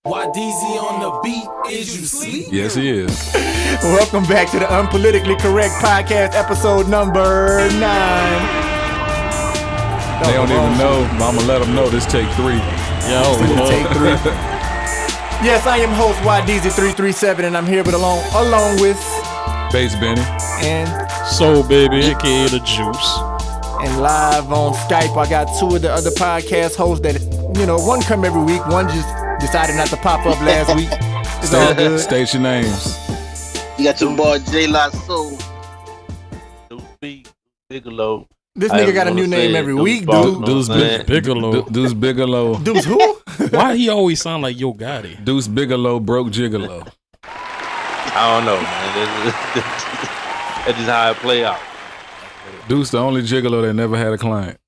YDZ on the beat, is you sleep? Yes, he is. Welcome back to the Unpolitically Correct Podcast, episode number 9. They don't even know, but I'm going to let them know this take 3. Take 3. Yes, I am host YDZ337, and I'm here with along with Bass Benny. And Soul Baby, aka The Juice. And live on Skype, I got two of the other podcast hosts that, one come every week, one just decided not to pop up last week. It's all good. State your names. You got your boy J La Soul. Bigelow. This nigga got a new name every week, dude. Deuce Bigelow. Deuce Bigelow. Deuce who? Why he always sound like Yo Gotti? Deuce Bigelow broke Gigolo. I don't know, man. That's just how it play out. Deuce the only gigolo that never had a client.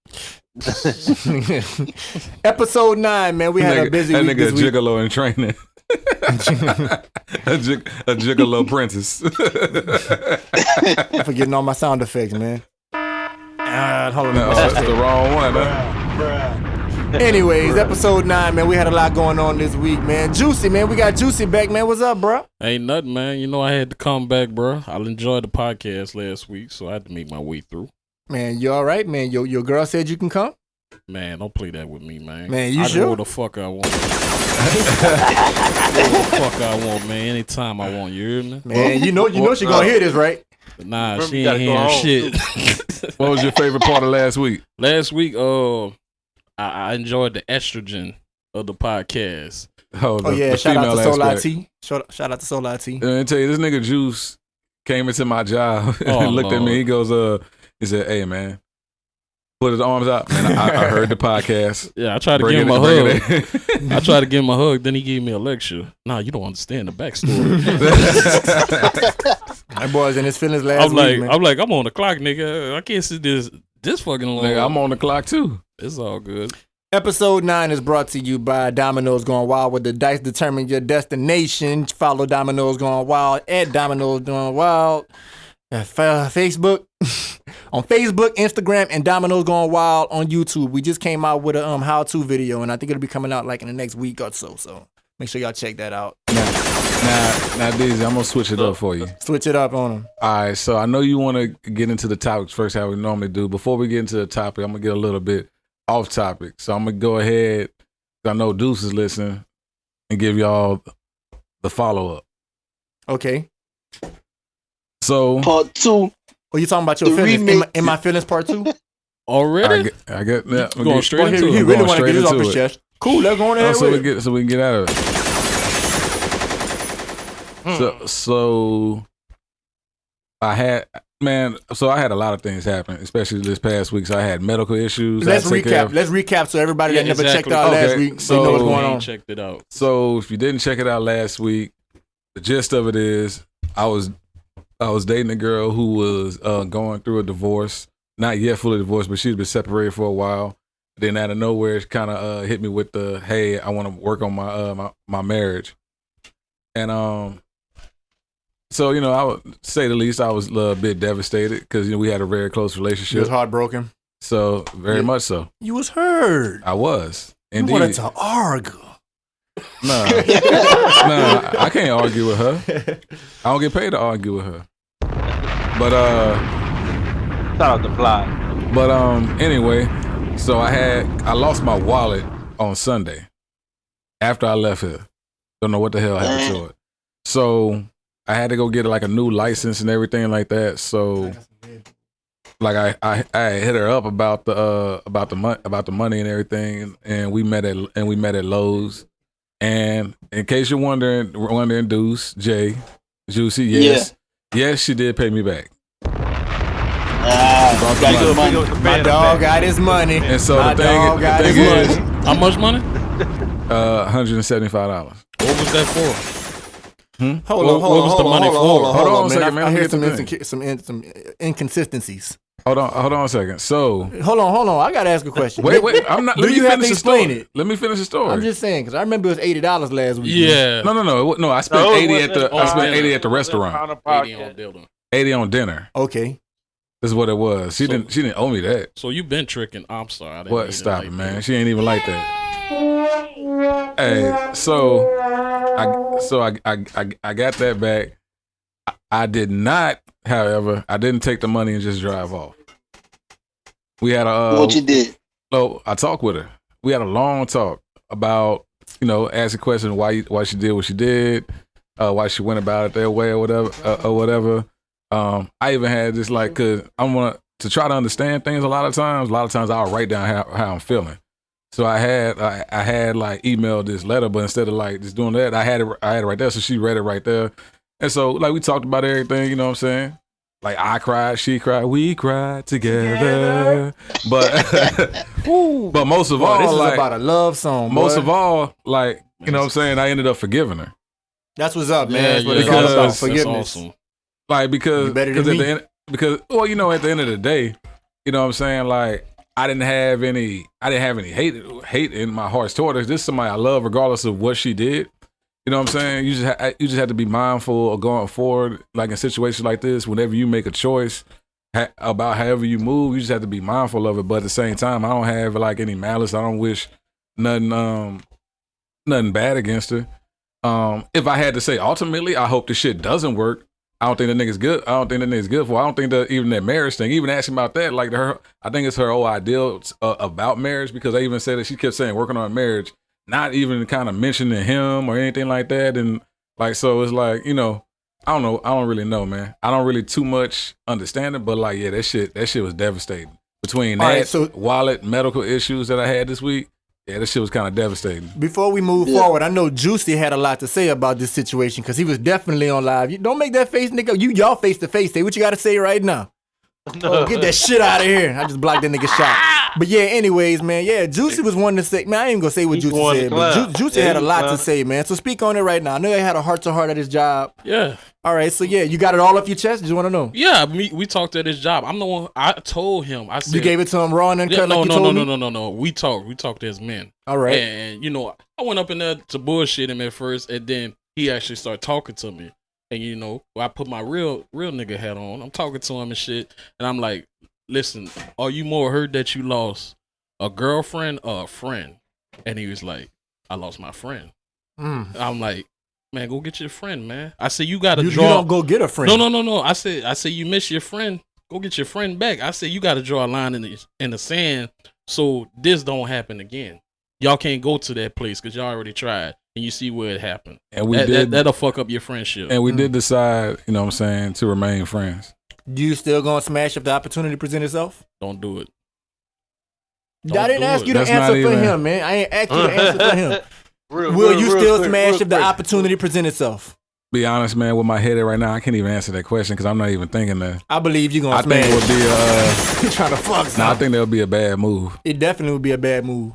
Episode 9, man. We had a busy week this That nigga week. gigolo in training. a gigolo apprentice. I'm forgetting all my sound effects, man. Hold on. No, that's the wrong one, huh? Anyways, episode 9, man. We had a lot going on this week, man. Juicy, man. We got Juicy back, man. What's up, bro? Ain't nothing, man. You know I had to come back, bro. I enjoyed the podcast last week, so I had to make my way through. Man, you all right, man? Your girl said you can come? Man, don't play that with me, man. Man, you I sure? do what the fuck I want. What the fuck I want, man. Anytime I want, you hear me? Man, you know she gonna hear this, right? Nah, Remember, she you ain't gotta hearing go shit. What was your favorite part of last week? Last week, I enjoyed the estrogen of the podcast. Oh yeah, the shout out female to Soul aspect. IT. Shout out to Soul IT. Let me tell you, this nigga Juice came into my job and Oh, looked at Lord. me. He goes, he said, "Hey, man," put his arms out. Man, I heard the podcast. Yeah, I tried to Bring give him a it hug. in. I tried to give him a hug, then he gave me a lecture. Nah, you don't understand the backstory. My boy's in his feelings last week, man. I'm on the clock, nigga. I can't sit this fucking long. Nigga, I'm on the clock too. It's all good. Episode 9 is brought to you by Domino's Going Wild, where the dice determine your destination. Follow Domino's Going Wild at Domino's Going Wild. Facebook, on Facebook, Instagram, and Domino's Going Wild on YouTube. We just came out with a how-to video, and I think it'll be coming out like in the next week or so. So make sure y'all check that out. Now, Dizzy, I'm gonna switch it up for you. Switch it up on them. All right, so I know you want to get into the topics first, how we normally do. Before we get into the topic, I'm gonna get a little bit off topic. So I'm gonna go ahead. I know Deuce is listening, and give y'all the follow up. Okay. So Part 2. Oh, you talking about your The feelings? remake. In my feelings part 2? Already? I get yeah, I'm Going straight Well, into he it. really Going want to straight get it off into his it. chest. Cool, let's go on ahead so with it. we can get out of it. So I had a lot of things happen, especially this past week. So I had medical issues. Let's I had to take care recap. of. Let's recap so everybody that Yeah, never checked exactly. out last Okay, week so- they know what's We going ain't on. checked it out. So if you didn't check it out last week, the gist of it is I was dating a girl who was going through a divorce. Not yet fully divorced, but she'd been separated for a while. Then out of nowhere, she kind of hit me with the, "Hey, I want to work on my marriage." And so I would say the least, I was a bit devastated because we had a very close She was relationship. heartbroken. So very much so, You was hurt. I was You indeed. wanted to argue. Nah, I can't argue with her. I don't get paid to argue with her. But Shout out to Fly. anyway, so I lost my wallet on Sunday after I left here. Don't know what the hell happened to it. So I had to go get like a new license and everything like that. So like I hit her up about the money and everything, and we met at Lowe's. And in case you're wondering, Deuce, Jay, Juicy, yes, she did pay me back. Gotta get the money. My dog got his money. And so My the dog got thing his is, money. How much money? $175. What was that for? Hold What was the money for? Hold on a man. second, man. I Let me hear get the some inconsistencies. Hold on a second. So Hold on. I gotta ask a question. wait. I'm not. Do Let me you have to finish the explain story. it? Let me finish the story. I'm just saying because I remember it was $80 last week. Yeah. No. I spent No, it 80 at the. wasn't. I spent Oh, 80 at the restaurant. 80 on building. 80 on dinner. Okay. This is what it was. She didn't owe me that. So you been tricking. I'm sorry. I didn't mean What? it Stop like it, man. that. She ain't even like that. Hey, so I got that back. I did not, however, I didn't take the money and just drive off. We had a What you did? So I talked with her. We had a long talk about, asking questions why she did what she did, why she went about it that way or whatever. I even had this cause I want to try to understand things. A lot of times I'll write down how I'm feeling. So I had emailed this letter, but instead of just doing that, I had it right there. So she read it right there. And so we talked about everything, you know what I'm saying? I cried, she cried, we cried together. But but most of all, this is about a love song. Most of all, you know what I'm saying, I ended up forgiving her. That's what's up, man. That's what it's because all about. Forgiveness. Awesome. Because at the end of the day, you know what I'm saying, I didn't have any hate in my heart toward her. This is somebody I love regardless of what she did. You know what I'm saying? You just have to be mindful of going forward, in situations like this. Whenever you make a choice about however you move, you just have to be mindful of it. But at the same time, I don't have any malice. I don't wish nothing bad against her. If I had to say, ultimately, I hope this shit doesn't work. I don't think the nigga's good. I don't think the nigga's good for. I don't think that even that marriage thing. Even asking about that, I think it's her whole ideal about marriage, because I even said that she kept saying working on marriage, not even kind of mentioning him or anything like that. And so it's I don't know. I don't really know, man. I don't really too much understand it, but that shit was devastating. Between wallet, medical issues that I had this week, that shit was kind of devastating. Before we move forward, I know Juicy had a lot to say about this situation because he was definitely on live. You don't make that face, nigga. Y'all face to face. Say what you got to say right now. No. Get that shit out of here. I just blocked that nigga shot. But anyways, man, Juicy was one to say, man, I ain't even gonna say what Juicy said, but Juicy had a lot to say, man. So speak on it right now. I know they had a heart-to-heart at his job. Yeah. All right, so you got it all off your chest? Just want to know. Yeah, we talked at his job. I'm the one, I told him. I said, you gave it to him raw and uncut like you told me? No. We talked as men. All right. And, I went up in there to bullshit him at first, and then he actually started talking to me. And, I put my real nigga hat on. I'm talking to him and shit. And I'm like, listen, are you more hurt that you lost a girlfriend or a friend? And he was like, I lost my friend. I'm like, man, go get your friend, man. I said, you got to draw. You don't go get a friend. No. I said, you miss your friend. Go get your friend back. I said, you got to draw a line in the sand so this don't happen again. Y'all can't go to that place because y'all already tried. And you see where it happened. And that'll fuck up your friendship. And we did decide, you know what I'm saying, to remain friends. You still gonna smash if the opportunity presents itself? Don't do it. I didn't ask you to answer for him, man. I ain't asked you to answer for him. Will you still smash if the opportunity presents itself? Be honest, man, with my head right now, I can't even answer that question because I'm not even thinking that. I believe you're gonna smash. I think it would be trying to fuck something. No, I think that would be a bad move. It definitely would be a bad move.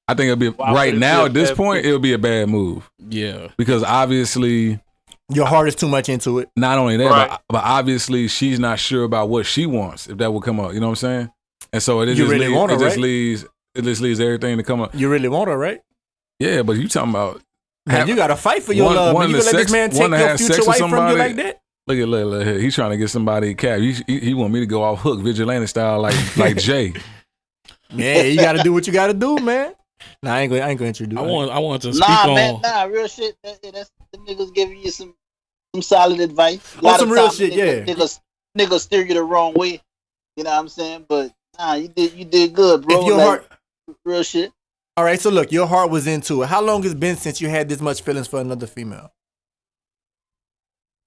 I think it'll be right now at this point. It'll be a bad move. Yeah, because obviously your heart is too much into it. Not only that, but obviously she's not sure about what she wants. If that will come up, you know what I'm saying? And so it just leaves everything to come up. You really want her, right? Yeah, but you talking about you got to fight for your love. You gonna let this man take your future wife from you like that? Look at he's trying to get somebody cap. He want me to go off hook vigilante style like Jay. Yeah, you got to do what you got to do, man. Nah, I ain't gonna introduce. I want to speak on. Real shit. That's the niggas giving you some solid advice. Some real shit, Niggas steer you the wrong way. You know what I'm saying? But you did good, bro. If your heart, real shit. All right, so look, your heart was into it. How long has it been since you had this much feelings for another female?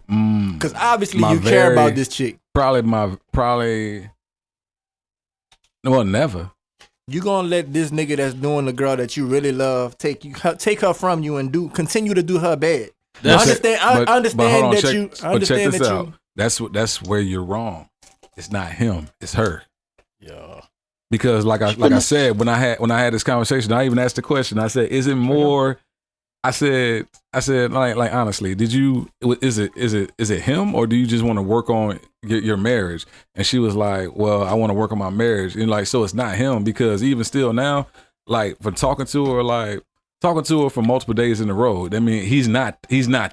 Because obviously you care about this chick. Never. You gonna let this nigga that's doing the girl that you really love take her from you and continue to do her bad. I understand that you. That's where you're wrong. It's not him. It's her. Yeah. Because like I said when I had this conversation, I even asked the question. I said, "Is it more?" I said, like honestly, is it him, or do you just want to work on your marriage? And she was like, well, I want to work on my marriage. And so it's not him, because even still now, for talking to her for multiple days in a row, I mean, he's not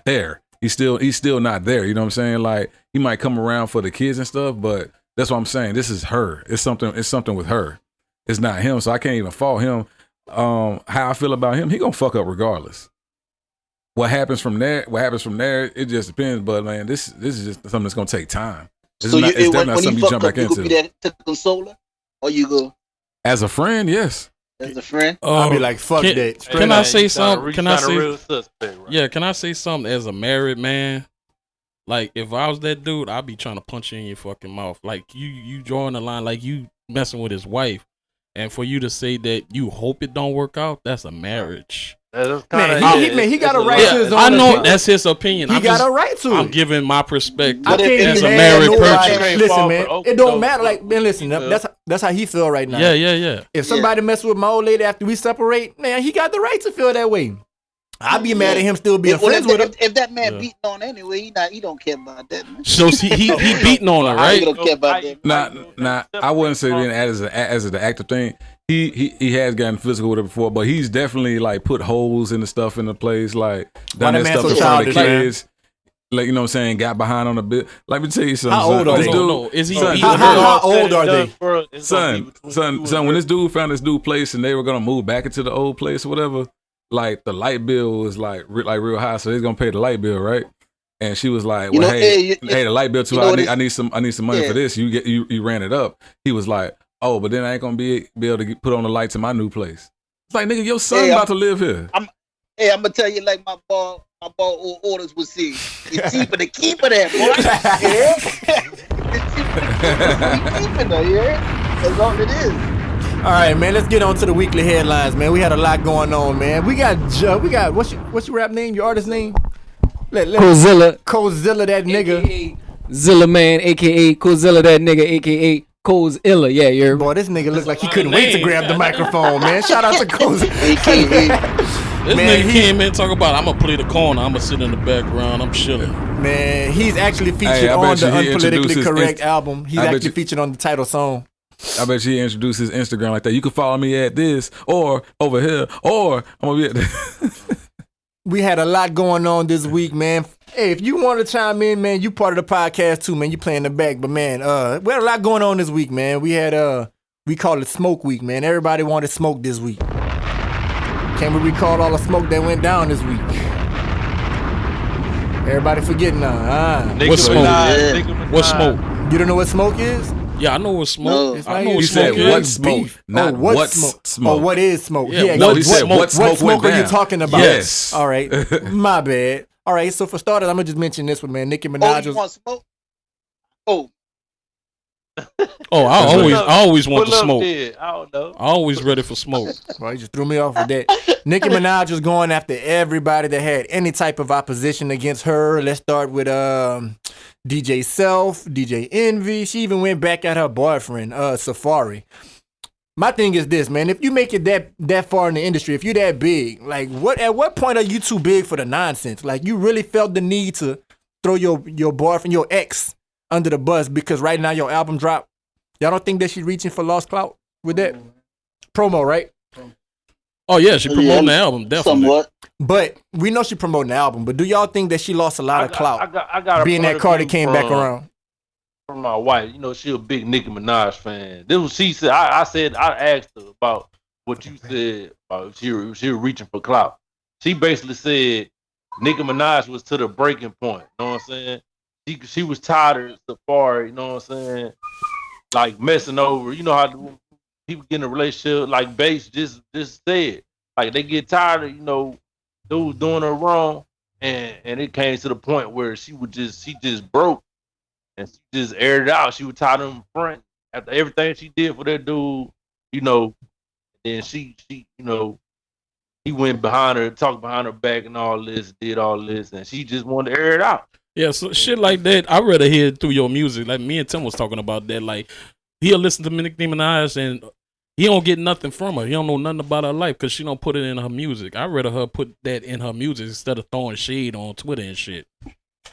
there. He's still not there. You know what I'm saying? He might come around for the kids and stuff, but that's what I'm saying. This is her. It's something with her. It's not him. So I can't even fault him. how I feel about him, he gonna fuck up regardless. What happens from there? It just depends. But man, this is just something that's gonna take time. It's So not, it's definitely when not he something you fuck jump up, back you go into. be there to console her, or you go As a friend, yes. as a friend. I'll be like, fuck that. Straight Can I up. say something? Can I say? real suspect, right? Yeah, can I say something as a married man? Like, if I was that dude, I'd be trying to punch you in your fucking mouth. Like, you drawing the line, like you messing with his wife. And for you to say that you hope it don't work out, that's a marriage. That's Man, kinda, he got a right Yeah, to his own I know opinion. that's his opinion. He I'm got just, a right to I'm it. giving my perspective I can't as be a mad married at nobody. person. Listen, man, Fall for it don't the matter. Like, okey-doke. man, listen, that's how he feel right now. Yeah. If somebody messes with my old lady after we separate, man, he got the right to feel that way. I'd be mad at him still being friends with him. If that man Yeah. beating on anyway, he don't care about that, man. So he beating on her, He right? don't care about that. Nah, I wouldn't say being as the active thing. He has gotten physical with her before, but he's definitely like put holes in the stuff in the place, like done Why that that man stuff so in front of the childish, man? kids. Like, you know what I'm saying, got behind on a bit. Let me tell you something. How old are This they? dude- No, is he Son, beating her? How old are they? Son, when this dude found this dude place and they were gonna move back into the old place or whatever, like the light bill was like real high, so they're gonna pay the light bill, right? And she was like, You "Well, know, hey, the light bill too you know high. what I need some money Yeah. for this. You ran it up." He was like, "Oh, but then I ain't gonna be able to put on the lights in my new place." It's like, nigga, your son Hey, about to live here. Hey, I'm gonna tell you like my ball orders would say. It's cheaper to keep it there, boy. Yeah? It's cheaper to keep it there, yeah? That's all it is. All right, man. Let's get on to the weekly headlines, man. We had a lot going on, man. We got what's your rap name? Your artist name? Kozilla, Kozilla, that nigga. aka Zilla Man, aka Kozilla, that nigga, aka Kozilla. Yeah, you're. Boy, this nigga looked like he couldn't wait to grab the microphone, man. Shout out to Kozilla. AKA. This Man, nigga came in and talk about I'm gonna play the corner, I'm gonna sit in the background, I'm chilling. Man, he's actually featured Hey, I on bet the you he Unpolitically introduces Correct album. He's I bet actually you- featured on the title song. I bet you he introduced his Instagram like that. You can follow me at this or over here, or I'm gonna be at this. We had a lot going on this week, man. Hey, if you want to chime in, man, you part of the podcast too, man. You playing the back, but man, we had a lot going on this week, man. We had we call it Smoke Week, man. Everybody wanted smoke this week. Can we recall all the smoke that went down this week? Everybody forgetting now. What smoke? What smoke? You don't know what smoke is? Yeah, I know what smoke. No. I know He what said smoke what is. smoke, Beef. not what what's smoke. smoke. Oh, what is smoke? Yeah, No, he said what what smoke smoke went are you down. talking about? Yes. All right. My bad. All right. So for starters, I'm gonna just mention this one, man. Nicki Oh, Minaj you was. want smoke? Oh, Oh, I always want the smoke. I don't know. Always ready for smoke. Well, you just threw me off with that. Nicki Minaj was going after everybody that had any type of opposition against her. Let's start with DJ Self, DJ Envy. She even went back at her boyfriend, Safari. My thing is this, man. If you make it that far in the industry, if you're that big, like at what point are you too big for the nonsense? Like you really felt the need to throw your boyfriend, your ex, under the bus because right now your album dropped. Y'all don't think that she's reaching for lost clout with that promo, right? Oh yeah, she promoting the album, definitely. somewhat. But we know she promoting the album. But do y'all think that she lost a lot of clout I got a being point that of Cardi view came back around? from my wife. You know, she a big Nicki Minaj fan. This was she said. I asked her about what you said about if she was reaching for clout. She basically said Nicki Minaj was to the breaking point. You know what I'm saying? She was tired of Safari. You know what I'm saying? Like messing over. You know how people get in a relationship. Like Bass just said, like they get tired of dudes doing her wrong, and it came to the point where she just broke. And she just aired it out. She was tired of him front after everything she did for that dude, Then she he went behind her, talked behind her back and all this, did all this, and she just wanted to air it out. Yeah, so shit like that, I rather hear it through your music. Like me and Tim was talking about that. Like he'll listen to Nicki Minaj and he don't get nothing from her. He don't know nothing about her life because she don't put it in her music. I'd rather her put that in her music instead of throwing shade on Twitter and shit.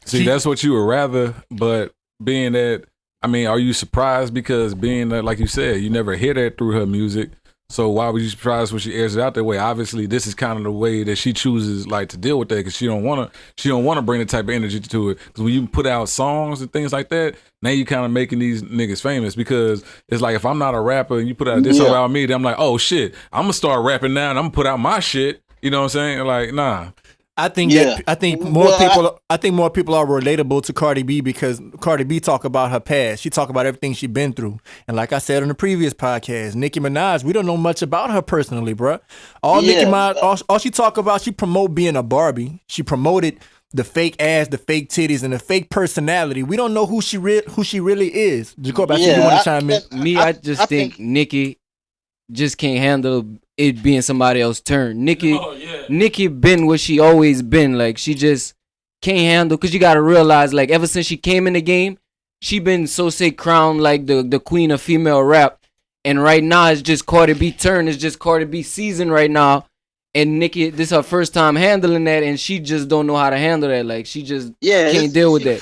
See, that's what you would rather, but being that, I mean, are you surprised because being that, like you said, you never hear that through her music? So why would you be surprised when she airs it out that way? Obviously, this is kind of the way that she chooses like to deal with that because she don't want to bring the type of energy to it. Because when you put out songs and things like that, now you kind of making these niggas famous because it's like if I'm not a rapper and you put out this about me, then I'm like, oh shit, I'm gonna start rapping now and I'm gonna put out my shit. You know what I'm saying? Like, nah. I think more people are relatable to Cardi B because Cardi B talk about her past. She talk about everything she been through. And like I said on the previous podcast, Nicki Minaj, we don't know much about her personally, bruh. Nicki Minaj, all she talk about, she promote being a Barbie. She promoted the fake ass, the fake titties, and the fake personality. We don't know who she really is. Jacob, I see you want to chime in. I just think Nicki just can't handle it being somebody else's turn. Nicki been what she always been. Like, she just can't handle, because you got to realize, like, ever since she came in the game, she been so crowned like the queen of female rap. And right now, it's just Cardi B turn. It's just Cardi B season right now. And Nicki, this is her first time handling that, and she just don't know how to handle that. Like, she just can't deal with that.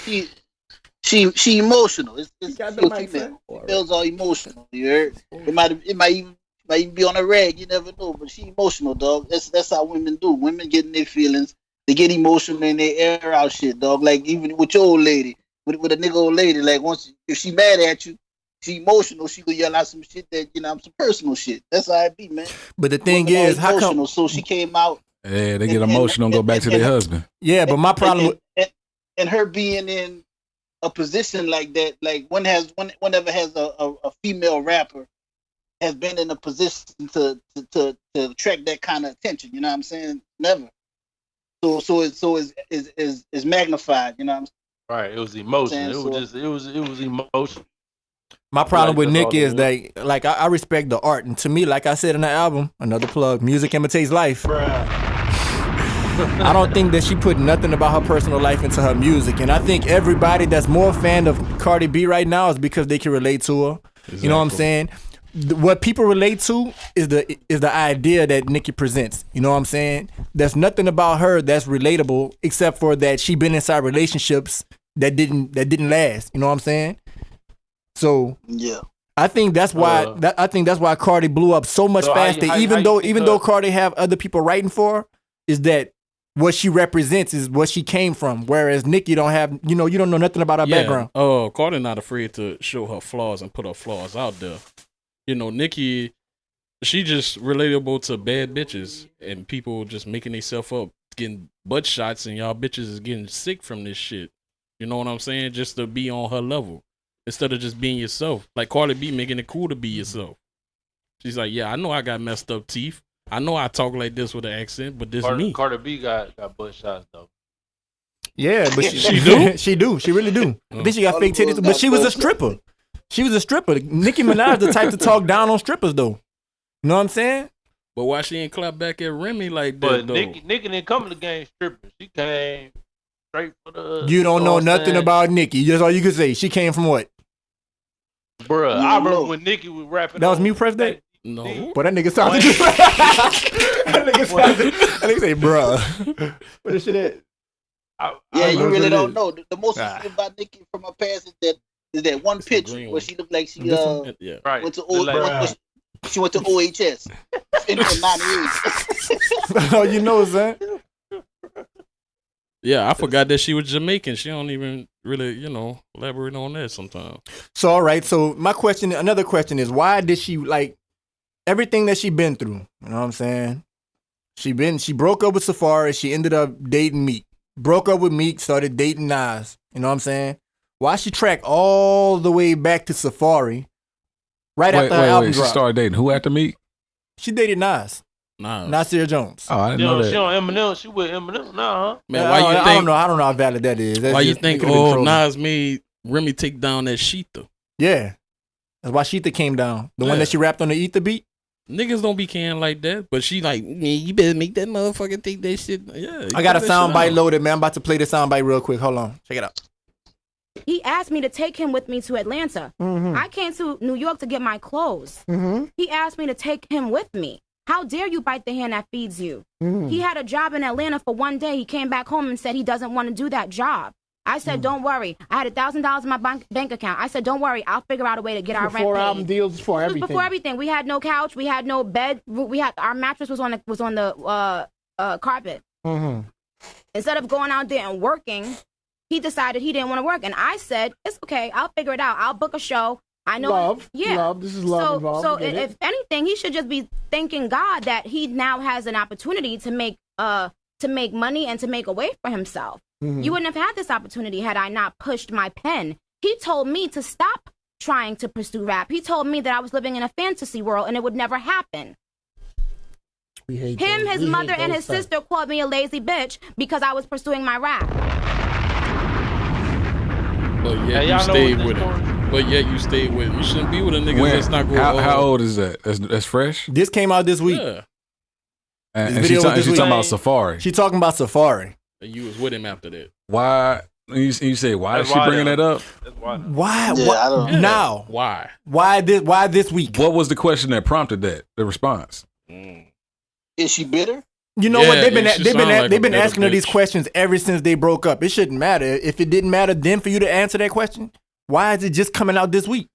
She emotional. It's females are emotional. You heard? It might even be on a rag, you never know, but she emotional, dog. That's how women do. Women get in their feelings, they get emotional and they air out shit, dog. Like even with your old lady, with a nigga old lady, like if she mad at you, she emotional, she gonna yell out some shit that, some personal shit. That's how it be, man. But the thing is, how come? So she came out. Yeah, they get emotional and go back to their husband. Yeah, but my problem and her being in a position like that, like whenever has a female rapper has been in a position to attract that kind of attention, you know what I'm saying? Never. So it's magnified, you know what I'm saying? Right, it was emotion. It was emotion. My problem with Nicki is that, like, I respect the art, and to me, like I said in the album, another plug, music imitates life. I don't think that she put nothing about her personal life into her music, and I think everybody that's more a fan of Cardi B right now is because they can relate to her. Exactly. You know what I'm saying? What people relate to is the idea that Nicki presents. You know what I'm saying? There's nothing about her that's relatable except for that she been inside relationships that didn't last. You know what I'm saying? So I think that's why Cardi blew up so much faster. Even though Cardi have other people writing for her, is that what she represents is what she came from. Whereas Nicki don't have, you don't know nothing about her background. Oh, Cardi not afraid to show her flaws and put her flaws out there. Nicki, she just relatable to bad bitches and people just making themselves up, getting butt shots, and y'all bitches is getting sick from this shit. You know what I'm saying? Just to be on her level instead of just being yourself. Like Cardi B making it cool to be yourself. She's like, yeah, I know I got messed up teeth. I know I talk like this with an accent, but this is me. Cardi B got butt shots though. Yeah, but she do. She do. She really do. Then she got fake titties, but she was a stripper. She was a stripper. Nicki Minaj the type to talk down on strippers though. You know what I'm saying? But why she ain't clap back at Remy like that? But though? Nicki didn't come to the game stripping. She came straight for the. You don't know nothing about Nicki. That's all you can say. She came from what? Bruh, I remember when Nicki was rapping. That was Mute Press Day? No. But that nigga sounded just that nigga say, bruh. What this shit at? You really don't know. The most about Nicki from her past is that one picture where she looked like she went to she went to OHS in 98. Oh, you know, son. Yeah, I forgot that she was Jamaican. She don't even really, elaborate on that sometimes. So, all right. So, another question is, why did she, like, everything that she been through? You know what I'm saying? She broke up with Safari. She ended up dating Meek. Broke up with Meek, started dating Nas. You know what I'm saying? Why she track all the way back to Safari after her album dropped? She started dating who after Meek? She dated Nas. Nasir Jones. Oh, I didn't know that. She on Eminem. She with Eminem now, huh? Man, why you think? I don't know how valid that is. Why you think? Nas made Remy take down that Sheetha? Yeah, that's why Sheetha came down. The one that she rapped on the Ether beat. Niggas don't be caring like that, but she like, man, you better make that motherfucker take that shit. Yeah, I got a soundbite loaded, man. I'm about to play the soundbite real quick. Hold on, check it out. He asked me to take him with me to Atlanta. Mm-hmm. I came to New York to get my clothes. Mm-hmm. He asked me to take him with me. How dare you bite the hand that feeds you? Mm-hmm. He had a job in Atlanta for one day. He came back home and said he doesn't want to do that job. I said, don't worry. I had $1,000 in my bank account. I said, don't worry. I'll figure out a way to get our rent Before paid. album deals, before This was everything. before everything. We had no couch. We had no bed. We had our mattress was on the carpet. Mm-hmm. Instead of going out there and working, he decided he didn't want to work, and I said, it's okay. I'll figure it out. I'll book a show. I know. Love. Yeah. Love. This is love involved. So Get it? if anything, he should just be thanking God that he now has an opportunity to make money and to make a way for himself. Mhm. You wouldn't have had this opportunity had I not pushed my pen. He told me to stop trying to pursue rap. He told me that I was living in a fantasy world and it would never happen. We hate Him, those- his we mother, hate and those his stuff. sister called me a lazy bitch because I was pursuing my rap. But Hey, yet y'all you know stayed what with this him. But yet you stayed with him. You shouldn't be with a nigga When? that's not going. How old is that? That's fresh. This came out this week. Yeah. And, This and she, video was this she week. talking about Safari. She talking about Safari. And you was with him after that. Why? You say why is That's she why bringing though. that up? That's why. Why? Yeah, What? I don't- Yeah. Now, Why? why this week? What was the question that prompted that? The response. Is she bitter? You know Yeah, what? They've been and she sound like they've a been bitter asking her these bitch. questions ever since they broke up. It shouldn't matter. If it didn't matter then for you to answer that question, why is it just coming out this week?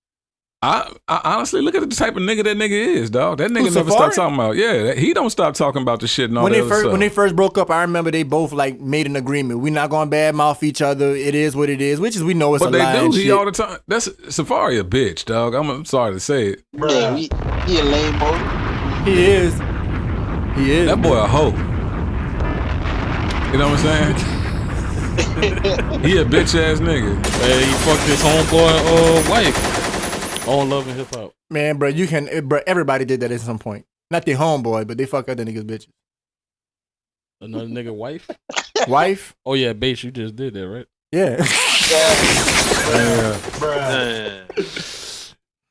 I honestly look at the type of nigga that nigga is, dog. That nigga Who, never Safari? stopped talking about. Yeah, he don't stop talking about the shit and all When that they other first stuff. when they first broke up, I remember they both like made an agreement. We're not going to badmouth each other. It is what it is, which is we know it's But a they lie do. and He shit. all the time. That's Safari a bitch, dog. I'm sorry to say it. Yeah, he a lame boy. He is. He is. That boy a hoe. You know what I'm saying? He a bitch ass nigga. Hey, he fucked his homeboy wife. All love and hip hop. Man, bro, you can, bro. Everybody did that at some point. Not their homeboy, but they fuck other niggas' bitches. Another nigga wife. Wife? Oh yeah, base. You just did that, right? Yeah.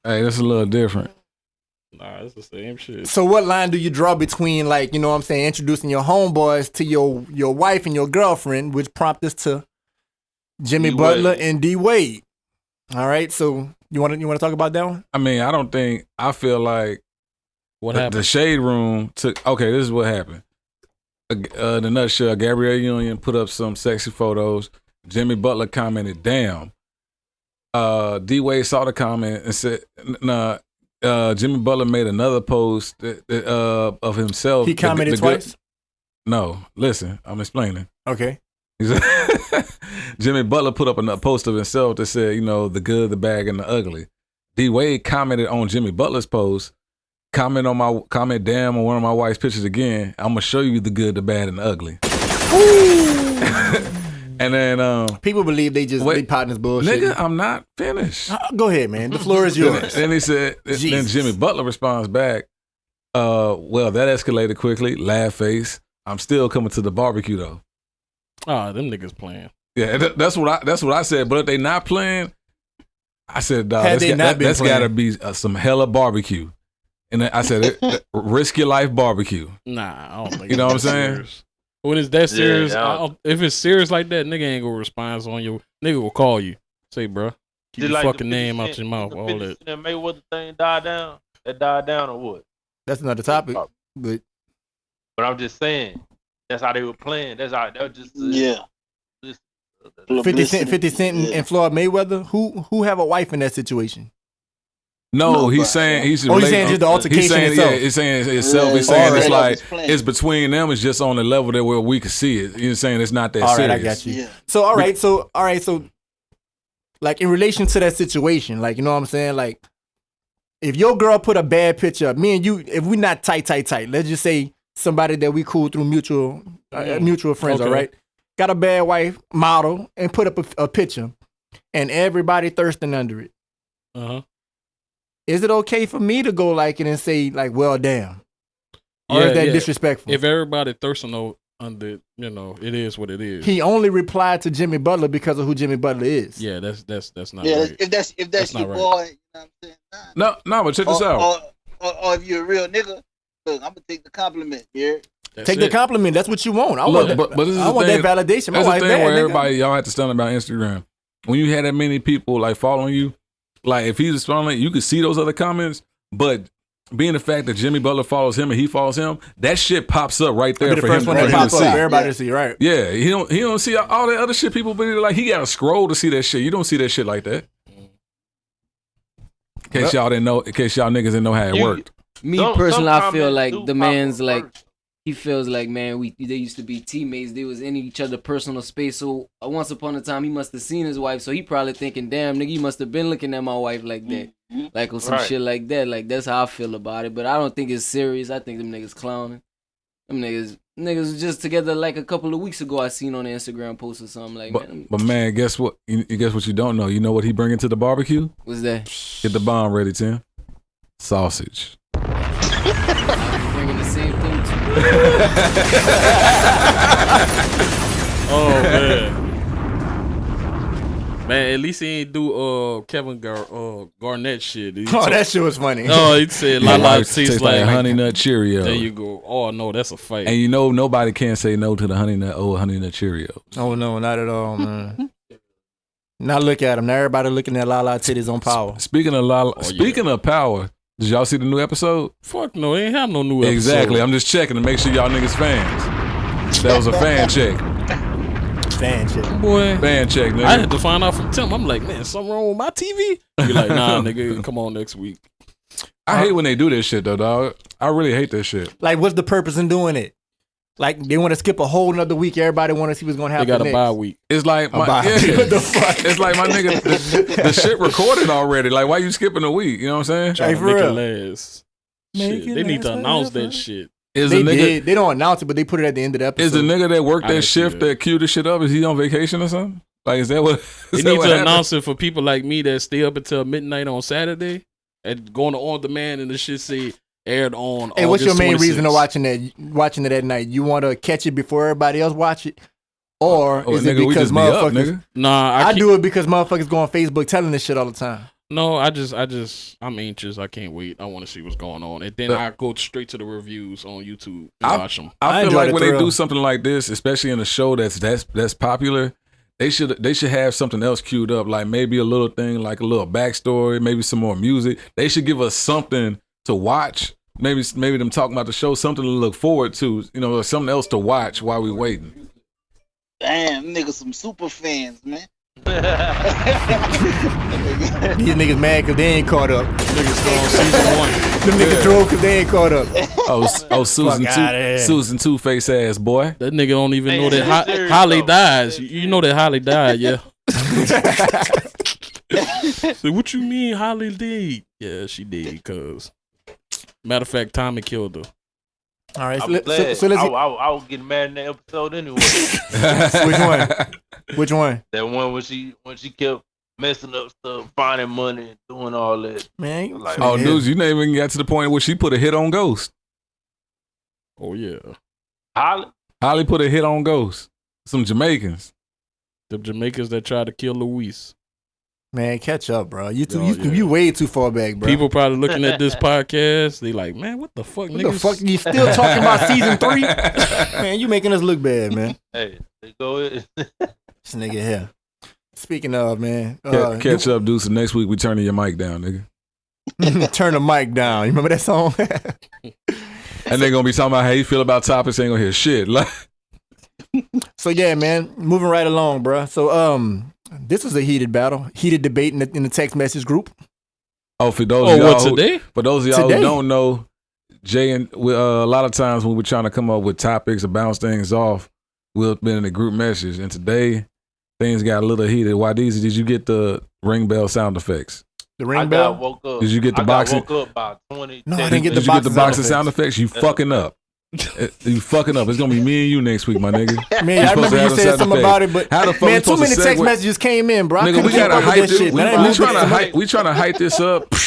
Hey, that's a little different. Nah, it's the same shit. So what line do you draw between, like, you know what I'm saying, introducing your homeboys to your wife and your girlfriend, which prompt us to Jimmy D. Butler Wade. and D Wade? All right, so you want to talk about that one? I mean, I feel like What the happened? Shade Room took. Okay, this is what happened. In a nutshell, Gabrielle Union put up some sexy photos. Jimmy Butler commented, "Damn." D Wade saw the comment and said, "Nah." Jimmy Butler made another post of himself. He commented twice? No, listen, I'm explaining. Okay. He said- Jimmy Butler put up a post of himself that said, you know, the good, the bad, and the ugly. D Wade commented on Jimmy Butler's post, comment damn on one of my wife's pictures again. I'm gonna show you the good, the bad, and the ugly. And then People believe they partners bullshit. nigga, I'm not finished. Go ahead, man. The floor is yours. Then he said, then Jesus. Jimmy Butler responds back, well, that escalated quickly. Laugh face. I'm still coming to the barbecue though. Ah, them niggas playing. Yeah, that's what I said. But if they not playing, I said, dog, Had they not been that's playing. got to be some hella barbecue. And then I said, risk your life barbecue. Nah, I don't think. You know what I'm it's saying? serious. When it's that serious, Yeah. if it's serious like that, nigga ain't gonna respond on your. Nigga will call you. Say, bro, keep Just your like the fucking name 50 out your mouth. the All 50 that. Cent Mayweather thing died down. That died down or what? That's another topic. But But I'm just saying, that's how they were playing. That's how that was just Yeah. 50 Cent Yeah. and Floyd Mayweather, who have a wife in that situation? No, No, he's but- saying he's Oh, he's saying just the altercation He's saying, itself. yeah, he's saying it's itself. He's Yeah, saying all it's right. like It's playing. it's between them. It's just on the level that where we can see it. You're saying it's not that All right, serious. I got you. Yeah. So all right, so like in relation to that situation, like, you know what I'm saying? Like, if your girl put a bad picture up, me and you, if we not tight, let's just say somebody that we cool through mutual friends, Okay. all right? Got a bad wife, model, and put up a picture, and everybody thirsting under it. Uh-huh. Is it okay for me to go like it and say, like, well, damn? Or is that disrespectful? If everybody thirsting under, you know, it is what it is. He only replied to Jimmy Butler because of who Jimmy Butler is. Yeah, that's not Yeah, right. if that's That's your not right. boy, you know what I'm saying? Nah. No, but check this out. Or if you're a real nigga, look, I'm gonna take the compliment, yeah. That's Take the it. compliment. That's what you want. I Look, want that, but this is I the want thing. that validation. My That's the wife thing bad, where nigga. everybody y'all have to stand about Instagram. When you had that many people like following you, like if he's responding, you could see those other comments, but being the fact that Jimmy Butler follows him and he follows him, that shit pops up right there the for first him one for that him to pops up see. for everybody to see, right? Yeah, he don't see all that other shit people be like. He got to scroll to see that shit. You don't see that shit like that. In case y'all didn't know, in case y'all niggas didn't know how it worked. Me personally, I feel like do the pop man's up like first. he feels like, man, they used to be teammates. They was in each other personal space. So once upon a time, he must have seen his wife. So he probably thinking, damn, nigga, you must have been looking at my wife like that, like or some shit like that. Like that's how I feel about it. But I don't think it's serious. I think them niggas clowning. Them niggas was just together like a couple of weeks ago. I seen on the Instagram post or something like. But man, guess what? You guess what you don't know? You know what he bringing to the barbecue? What's that? Get the bomb ready, Tim. Sausage. Bringing the same thing too. Oh man. Man, at least he ain't do Kevin Garnett shit. That shit was funny. Oh, he said La La tastes like Honey Nut Cheerio. There you go. Oh no, that's a fight. And you know nobody can say no to the Honey Nut Cheerios. Oh no, not at all, man. Now look at him. Now everybody looking at La La titties on Power. Speaking of Power, did y'all see the new episode? Fuck no, ain't have no new episode. Exactly. I'm just checking to make sure y'all niggas fans. That was a fan check. Fan check. Boy. Fan check, nigga. I had to find out from Tim. I'm like, man, something wrong with my TV? You're like, nah, nigga, come on next week. I hate when they do this shit though, dog. I really hate this shit. Like, what's the purpose in doing it? Like, they want to skip a whole nother week. Everybody want to see what's going to happen. They got next. a bye week. It's like What the fuck? It's like my nigga, the shit recorded already. Like, why you skipping a week? You know what I'm saying? Trying to for make real. it last. Shit, they need to announce that shit. Is They the nigga did. They don't announce it, but they put it at the end of the episode. is the nigga that worked I that didn't see shift that. that queued the shit up? Is he on vacation or something? Like, is that what? They Is that need what to happened? announce it for people like me that stay up until midnight on Saturday and going to On Demand and the shit say aired on. Hey, what's your August main reason 26th. of watching it at night? You want to catch it before everybody else watch it, or Oh, is it nigga, we because just be up, motherfuckers? nigga. Nah, I can't- do it because motherfuckers go on Facebook telling this shit all the time. No, I'm anxious. I can't wait. I want to see what's going on, and then I go straight to the reviews on YouTube and watch them. I I feel enjoy like the when they thrill. do something like this, especially in a show that's popular, they should have something else queued up, like maybe a little thing, like a little backstory, maybe some more music. They should give us something to watch. Maybe them talking about the show, something to look forward to, you know, or something else to watch while we waiting. Damn, niggas, some super fans, man. These niggas mad because they ain't caught up. Niggas still on season 1. Them niggas drove because they ain't caught up. Oh, Susan Fuck outta here. Susan Two-Face ass boy. That nigga don't even Hey, know it's that serious, Holly though. dies. You know that Holly died, yeah. So what you mean Holly did? Yeah, she did, cuz. Matter of fact, Tommy killed her. All right, I'm glad. so let's. I was getting mad in that episode anyway. Which one? Which one? That one when she kept messing up stuff, finding money, and doing all that. Man, Like, Oh, dudes, you never even got to the point where she put a hit on Ghost. Oh yeah. Holly, Holly put a hit on Ghost. Some Jamaicans. The Jamaicans that tried to kill Luis. Man, catch up, bro. You Oh, yeah. you way too far back, bro. People probably looking at this podcast, they like, man, what the fuck, what niggas? the fuck? You still talking about season 3? Man, you making us look bad, man. hey, they go. This nigga here. Speaking of, man, Catch up, dudes. So next week we turning your mic down, nigga. turn the mic down. You remember that song? And they gonna be talking about how you feel about topics. Ain't gonna hear shit. Like, So yeah, man, moving right along, bro. So this was a heated battle, heated debate in the text message group. oh, for those Oh, of y'all what, today? For those of y'all Today. who don't know, Jay and a lot of times when we're trying to come up with topics or bounce things off, we've been in a group message. And today, things got a little heated. Wadizzy, did you get the ring bell sound effects? The I ring got bell. woke up. Did you get the boxing? I got woke up by 20. No, I 10 didn't get Did the you get the boxing boxing sound sound effects? You fucking up. You fucking up. It's gonna be me and you next week, my nigga. Man, I supposed remember to you have a said sound something effect. about it, but How the fuck man, we too supposed many to text segue? messages came in, bro. I Nigga, couldn't we keep gotta up with hype that this. shit. We man. trying to hype this up. We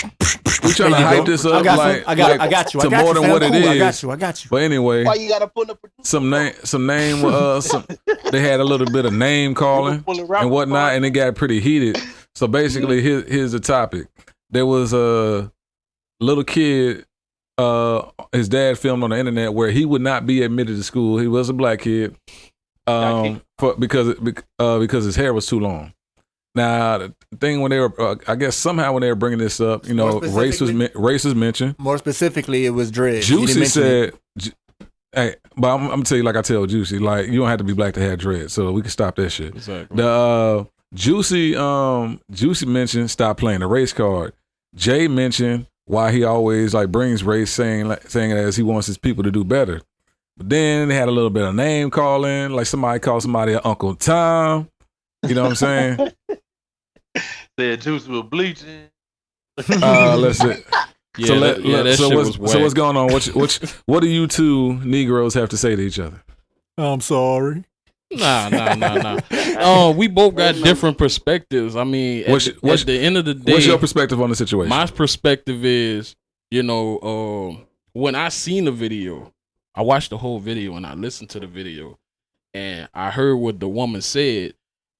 trying to There you hype go. this up. I got like, some. I got you. to I got more you. than what it Cool. I is. got you. But anyway, Why you gotta pull the producer? some name. They had a little bit of name calling and whatnot, and it got pretty heated. So basically, here's the topic. There was a little kid. His dad filmed on the internet where he would not be admitted to school. He was a black kid, because his hair was too long. Now, the thing when they were, I guess somehow when they were bringing this up, you know, race was mentioned. More specifically, it was Dread. Juicy said, "Hey, but I'm gonna tell you like I tell Juicy, like you don't have to be black to have dread, so we can stop that shit." Exactly. The Juicy mentioned stop playing the race card. Jay mentioned why he always like brings race, saying it as he wants his people to do better. But then they had a little bit of name calling, like somebody called somebody Uncle Tom. You know what I'm saying? Said Juicy was bleaching. Listen. Yeah, so what's going on? What do you two Negroes have to say to each other? I'm sorry. Nah. We both got different perspectives. I mean, at the end of the day, what's your perspective on the situation? My perspective is, you know, when I seen the video, I watched the whole video and I listened to the video, and I heard what the woman said,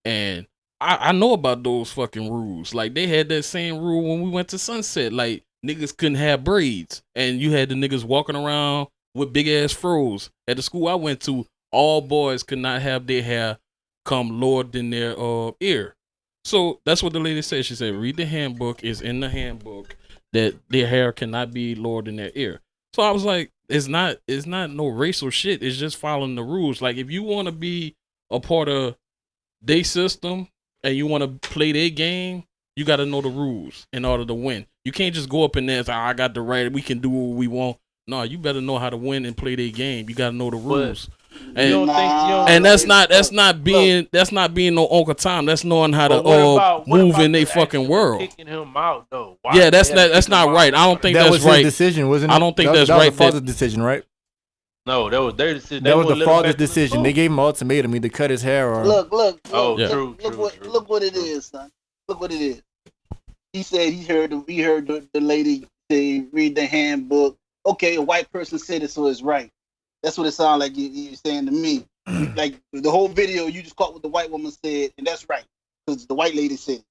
and I know about those fucking rules. Like they had that same rule when we went to Sunset. Like niggas couldn't have braids, and you had the niggas walking around with big ass fros. At the school I went to, all boys could not have their hair come lower than their ear. So that's what the lady said. She said, read the handbook. It's in the handbook that their hair cannot be lower than their ear. So I was like, it's not no racial shit. It's just following the rules. Like if you want to be a part of their system and you want to play their game, you got to know the rules in order to win. You can't just go up in there and say, I got the right, we can do what we want. No, you better know how to win and play their game. You got to know the rules. And that's not being no Uncle Tom. That's knowing how to move in their fucking world. Kicking him out though. Yeah, that's not right. I don't think that that's was right. His decision, wasn't it? I don't think that's that right. That was the father's decision, right? No, that was their decision. That was the father's decision. They gave him an ultimatum: either cut his hair or. Look. True. Look what it is, son. Look what it is. He said he heard the lady say read the handbook. Okay, a white person said it, so it's right. That's what it sounds like you're saying to me. Like the whole video, you just caught what the white woman said, and that's right because the white lady said.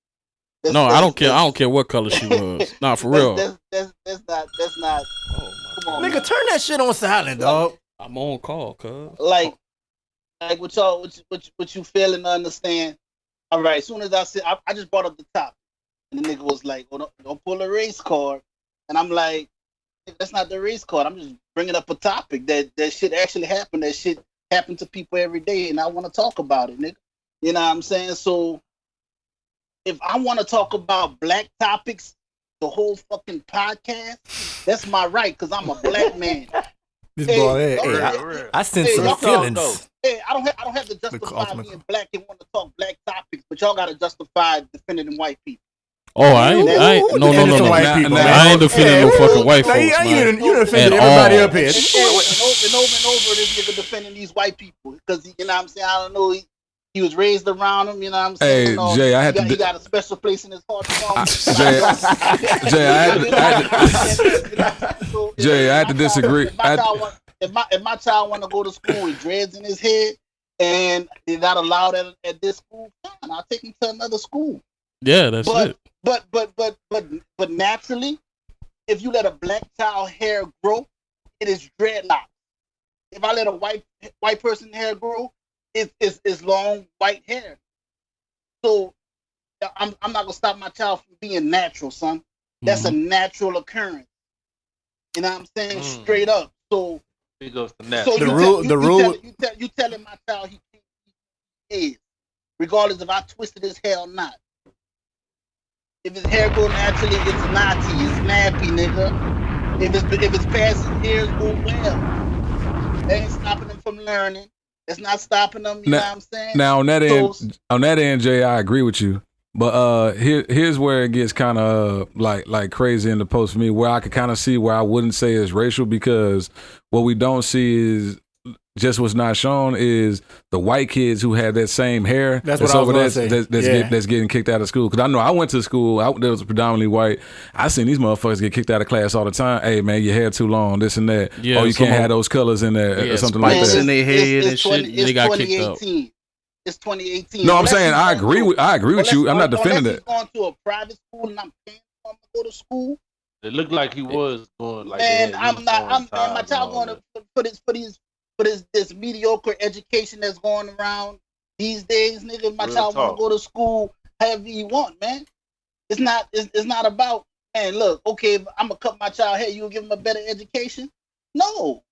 I don't care. I don't care what color she was. Nah, for real. That's not. Come on, nigga, turn that shit on silent, dog. I'm on call, cuz. Like what y'all, what you failing to understand? All right, as soon as I said, I just brought up the top, and the nigga was like, "Oh, don't pull a race card," and I'm like, "That's not the race card. I'm just bringing up a topic that shit actually happened. That shit happened to people every day, and I want to talk about it, nigga. You know what I'm saying? So if I want to talk about black topics, the whole fucking podcast, that's my right, because I'm a black man." This boy, I sense some feelings. Hey, I don't have to justify being black and want to talk black topics, but y'all gotta justify defending them white people. Oh, I ain't no. I ain't defending no fucking white folks, man. You defended everybody up here. And over this nigga defending these white people because you know what I'm saying. I don't know. He was raised around them, you know what I'm saying? Hey, Jay, he got a special place in his heart. Jay, I had to disagree. If my child want to go to school with dreads in his head and they're not allowed at this school, fine, I'll take him to another school. Yeah, that's it. But naturally, if you let a black child hair grow, it is dreadlocks. If I let a white person hair grow, it's long white hair. So I'm not gonna stop my child from being natural, son. That's a natural occurrence. You know what I'm saying? Straight up. So it goes to natural. So the rule. You telling my child he is, regardless if I twisted his hair or not. If his hair grow naturally, it's naughty, it's nappy, nigga. If it's past his ears, go well. That ain't stopping him from learning. It's not stopping them, you know what I'm saying? Now on that end, Jay, I agree with you. But here's where it gets kind of like crazy in the post for me, where I could kind of see where I wouldn't say it's racial, because what we don't see is just what's not shown is the white kids who have that same hair. That's what I was going to say. That's getting kicked out of school. Because I know I went to school that was predominantly white. I seen these motherfuckers get kicked out of class all the time. Hey, man, your hair too long, this and that. Yeah, you can't have those colors in there or something like that. In their head and shit. They got kicked out. It's 2018. No, I'm saying I agree with you. I'm not defending that. Going to a private school and I'm paying for him to go to school. It looked like he was going like. Man, my child going to for this mediocre education that's going around these days, nigga. My child want to go to school. however you want, man. It's not about, man, look, okay, if I'm gonna cut my child hair, you'll give him a better education? No.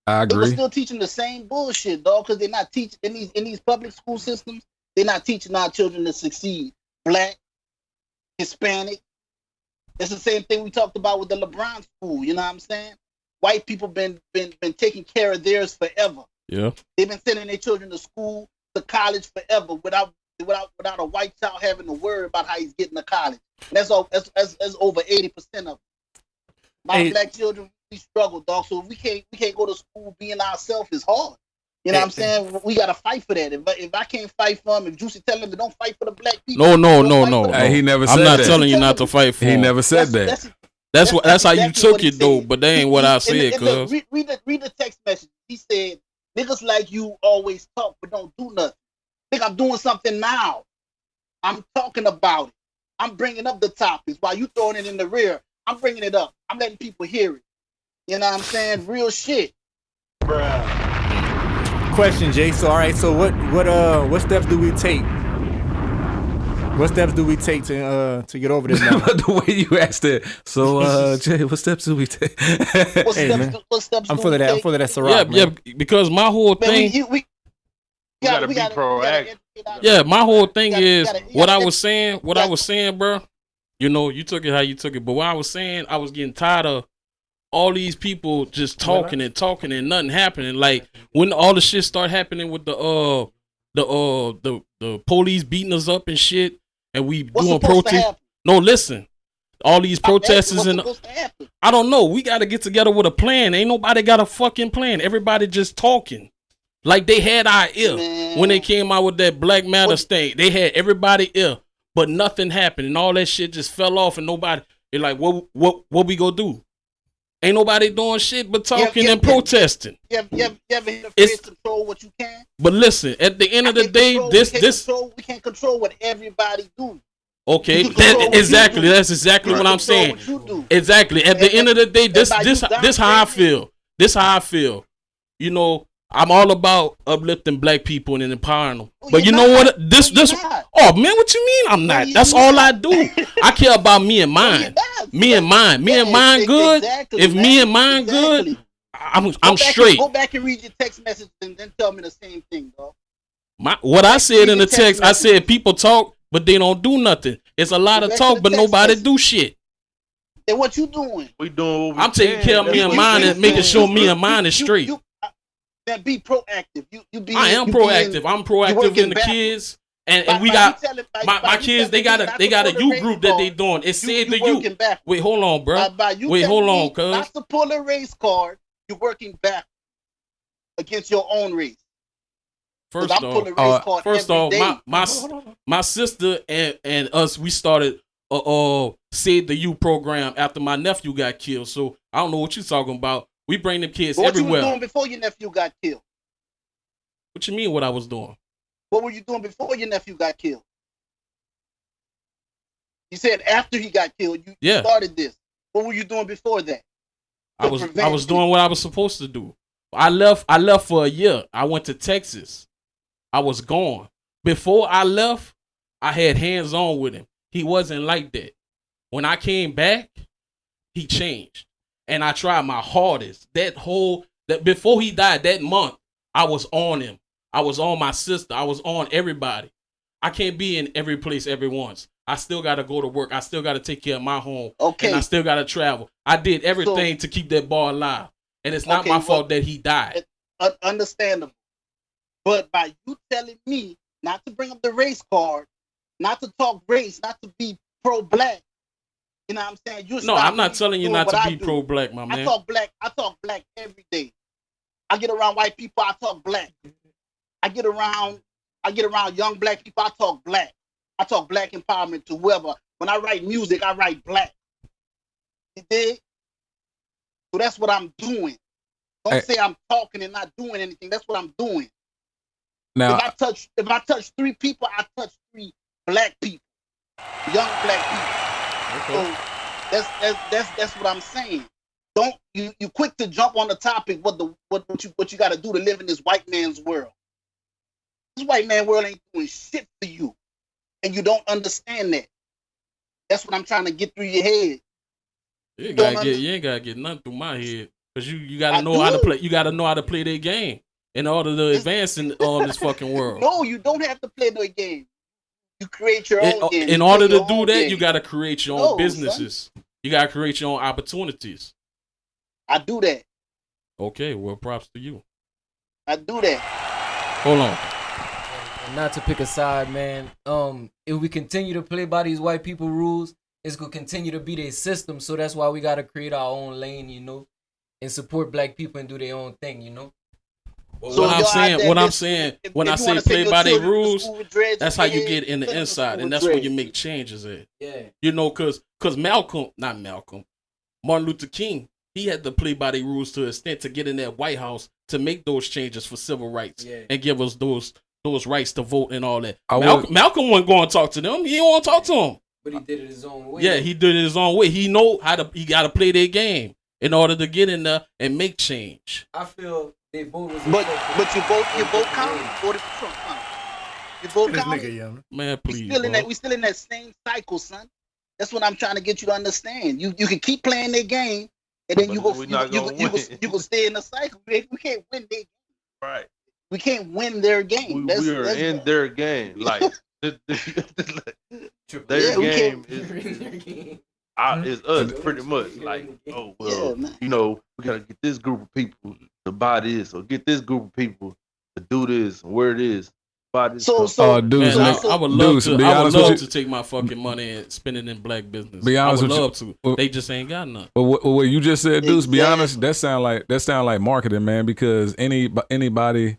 I They were agree. still teaching the same bullshit, dog, because they're not teaching in these public school systems, they're not teaching our children to succeed. Black, Hispanic. It's the same thing we talked about with the LeBron school, you know what I'm saying? White people been taking care of theirs forever. Yeah. They've been sending their children to school, to college forever without a white child having to worry about how he's getting to college. And that's over 80% of them. My black children, we struggle, dog. So if we can't go to school being ourselves, is hard. You know what I'm saying? We gotta fight for that. If I can't fight for them, if Juicy tell them to don't fight for the black people. No. He never said I'm not that. telling you not to fight for He him. never said that. That's how you exactly took what he it though, said. but that ain't what I said, cuz. Read the text message. He said, niggas like you always talk but don't do nothing. Think I'm doing something now. I'm talking about it. I'm bringing up the topics while you throwing it in the rear. I'm bringing it up. I'm letting people hear it. You know what I'm saying? Real shit. Bruh. Question, Jay. So all right, so what steps do we take? What steps do we take to get over this now? The way you asked it. So Jay, what steps do we take? What steps I'm full of that. I'm full of that Ciroc, yeah, because my whole thing. We gotta be proactive. Yeah, my whole thing is what I was saying, bro. You know, you took it how you took it, but what I was saying, I was getting tired of all these people just talking and nothing happening. Like when all the shit start happening with the police beating us up and shit, and we doing protest. No, listen, all these protesters and I don't know. We got to get together with a plan. Ain't nobody got a fucking plan. Everybody just talking. Like they had our ear when they came out with that Black Matter thing. They had everybody ear, but nothing happened, and all that shit just fell off. And nobody, they're like, what we gonna do? Ain't nobody doing shit but talking and protesting. You ever hit a control what you can? But listen, at the end of the day, we can't control what everybody do. Okay, exactly. That's exactly what I'm saying. Exactly. At the end of the day, this how I feel. This how I feel. You know, I'm all about uplifting black people and empowering them. But you know what? This. Oh man, what you mean? I'm not. That's all I do. I care about me and mine. Me and mine. Me and mine good. If me and mine good, I'm straight. Go back and read your text message and then tell me the same thing, dog. What I said in the text, I said people talk, but they don't do nothing. It's a lot of talk, but nobody do shit. Then what you doing? We doing what we I'm taking care of me and mine and making sure me and mine is straight. Then be proactive. I am proactive. I'm proactive in the kids, and we got my kids. They got a youth group that they doing. It said the youth. Wait, hold on, bro. Wait, hold on, cuz. Not to pull a race card. You're working back against your own race. First off, my sister and us, we started Save the Youth program after my nephew got killed. So I don't know what you're talking about. We bring them kids everywhere. What you were doing before your nephew got killed? What you mean what I was doing? What were you doing before your nephew got killed? You said after he got killed, you started this. What were you doing before that? I was doing what I was supposed to do. I left for a year. I went to Texas. I was gone. Before I left, I had hands on with him. He wasn't like that. When I came back, he changed. And I tried my hardest. That before he died that month, I was on him. I was on my sister. I was on everybody. I can't be in every place every once. I still got to go to work. I still got to take care of my home. Okay. And I still got to travel. I did everything to keep that boy alive. And it's not my fault that he died. Understandable. But by you telling me not to bring up the race card, not to talk race, not to be pro-black, you know what I'm saying? I'm not telling you not to be pro-black, my man. I talk black every day. I get around white people, I talk black. I get around young black people, I talk black. I talk black empowerment to whoever. When I write music, I write black. You dig? So that's what I'm doing. Don't say I'm talking and not doing anything. That's what I'm doing. Now, if I touch 3 people, I touch 3 black people, young black people. Okay. So that's what I'm saying. Don't you quick to jump on the topic what you got to do to live in this white man's world. This white man world ain't doing shit for you. and you don't understand that. That's what I'm trying to get through your head. You ain't gotta get nothing through my head. Cause you gotta know how to play. You gotta know how to play their game in order to advance in this fucking world. No, you don't have to play the game. You create your own game. In order to do that, you gotta create your own businesses. Son. You gotta create your own opportunities. I do that. Okay, well, props to you. I do that. Hold on. Not to pick a side, man. If we continue to play by these white people rules, it's gonna continue to be their system. So that's why we gotta create our own lane, you know, and support black people and do their own thing, you know. Well, so what I'm saying, when I say play by their rules, that's how you get in the inside, and that's where you make changes at. Yeah. You know, cause Martin Luther King, he had to play by their rules to an extent to get in that White House to make those changes for civil rights and give us those rights to vote and all that. Malcolm wasn't going to talk to them. He didn't want to talk to them. But he did it his own way. Yeah, he did it his own way. He know he got to play their game in order to get in there and make change. I feel they both was but you both counted. You both counted. Man, please. We still in that same cycle, son. That's what I'm trying to get you to understand. You can keep playing their game, and then you go stay in the cycle. We can't win their game. Right. We can't win their game. We are in their game. Like their game is us pretty much. Like, oh well, you know, we gotta get this group of people to buy this, or get this group of people to do this, where it is. I would love to take my fucking money and spend it in black business. Be honest, I would love to. They just ain't got none. But what you just said, Deuce. Be honest, that sound like marketing, man. Because anybody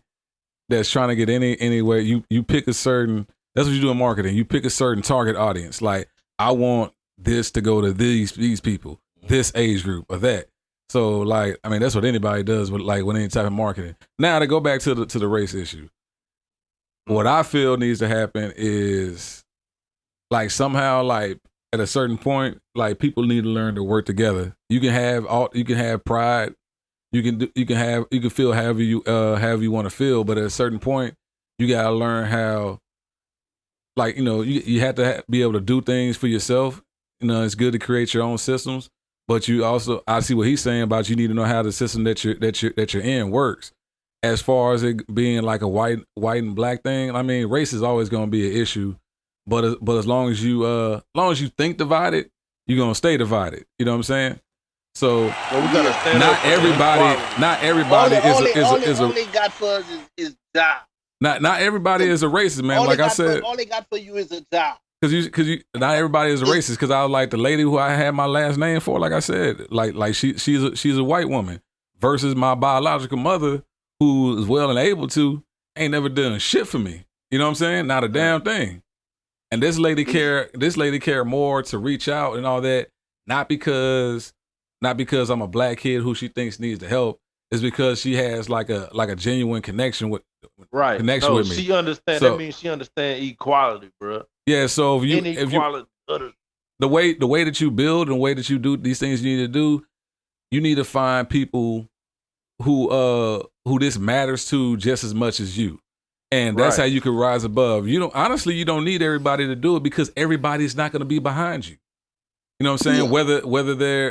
that's trying to get anywhere, you pick a certain. That's what you do in marketing. You pick a certain target audience. Like, I want this to go to these people, this age group, or that. So, like, I mean, that's what anybody does with any type of marketing. Now, to go back to the race issue. What I feel needs to happen is, like, somehow, like, at a certain point, like, people need to learn to work together. You can have pride, you can feel however you want to feel, but at a certain point, you gotta learn how, like, you know, you have to be able to do things for yourself. You know, it's good to create your own systems, but you also, I see what he's saying about you need to know how the system that you're in works. As far as it being like a white and black thing, I mean, race is always going to be an issue, but as long as you think divided, you're gonna stay divided. You know what I'm saying? So we gotta stand not everybody is all they got for us is job. Not everybody is a racist, man. Like I said, all they got for you is a job. Cause you, not everybody is a racist. Cause I was like the lady who I had my last name for. Like I said, like she's a white woman versus my biological mother, who is well and able to, ain't never done shit for me. You know what I'm saying? Not a damn thing. And this lady care more to reach out and all that, not because I'm a black kid who she thinks needs the help. It's because she has like a genuine connection with me. She understands. That means she understands equality, bro. Yeah. So the way that you build and the way that you do these things you need to do, you need to find people who this matters to just as much as you. And that's how you can rise above. You don't need everybody to do it, because everybody's not going to be behind you. You know what I'm saying? Yeah.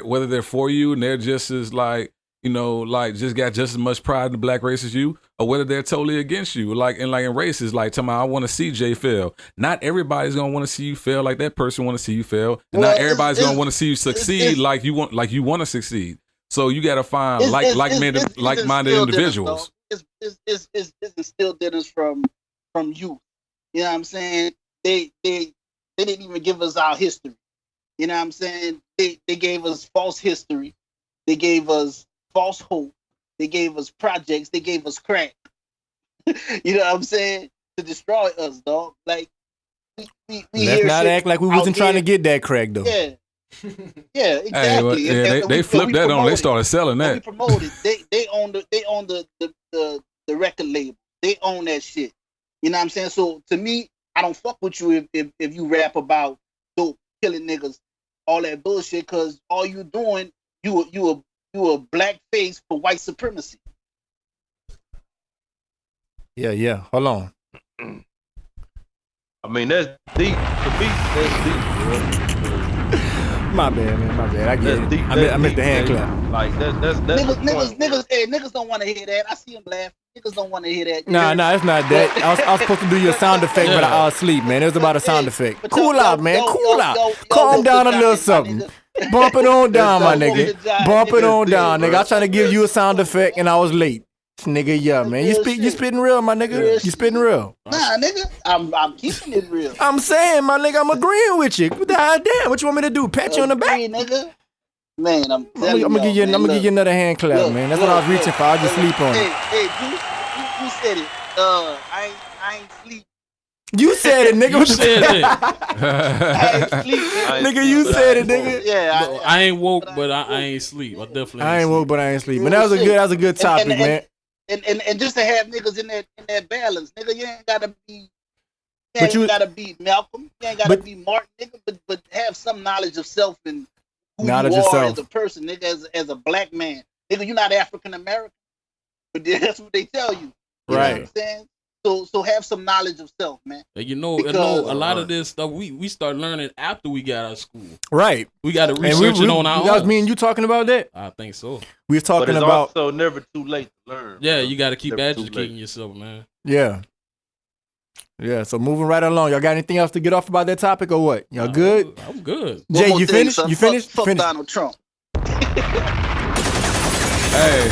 Whether they're for you and they're just as like, you know, like just got just as much pride in the black race as you, or whether they're totally against you. Like in races, like tell me, I want to see Jay fail. Not everybody's gonna want to see you fail like that person want to see you fail. And not everybody's gonna want to see you succeed like you want to succeed. So you got to find like-minded individuals. It's instilled in us from youth. You know what I'm saying? They didn't even give us our history. You know what I'm saying? They gave us false history. They gave us false hope. They gave us projects. They gave us crack. You know what I'm saying? To destroy us, dog. Like we let's not act like we wasn't trying to get that crack, though. Yeah. Yeah, exactly. Hey, they flipped that on. They started selling that. We promoted. They own the record label. They own that shit. You know what I'm saying? So to me, I don't fuck with you if you rap about dope, killing niggas, all that bullshit, because all you doing, you a black face for white supremacy. Yeah. Hold on. I mean, that's deep. To me, that's deep, bro. My bad, man. My bad. I get it. I missed the hand clap. Like that's niggas don't want to hear that. I see them laugh. Niggas don't want to hear that. Nah, it's not that. I was supposed to do your sound effect, but I was asleep, man. It was about a sound effect. Cool out, man. Cool out. Calm down a little something. Bump it on down, my nigga. Bump it on down, nigga. I was trying to give you a sound effect, and I was late. Nigga, yeah, man. You spitting real, my nigga. You spitting real. Nah, nigga. I'm keeping it real. I'm saying, my nigga, I'm agreeing with you. Damn, what you want me to do? Pat you on the back? Nigga. Man, I'm gonna give you another hand clap, man. That's what I was reaching for. I'll just sleep on it. Hey, you said it. I ain't sleep. You said it, nigga. You said it. I ain't sleep. Nigga, you said it, nigga. Yeah, I ain't woke, but I ain't sleep. I definitely. I ain't woke, but I ain't sleep. But that was a good topic, man. And just to have niggas in that balance, nigga, you ain't gotta be. You gotta be Malcolm. You ain't gotta be Martin, nigga. But have some knowledge of self and who knowledge you are yourself. as a person, nigga, as a black man, nigga. You're not African American, but that's what they tell you. You right. know what I'm saying? So have some knowledge of self, man. You know, a lot of this stuff we start learning after we got out of school. Right. We got to research it on our own. That was me and you talking about that? I think so. We was talking but it's about. also never too late to learn. Yeah, bro. you got to keep Never too educating late. yourself, man. Yeah. Yeah, so moving right along. Y'all got anything else to get off about that topic or what? Y'all good? I'm good. Jay, you finished? You finished? Fuck Finished. Donald Trump. Hey,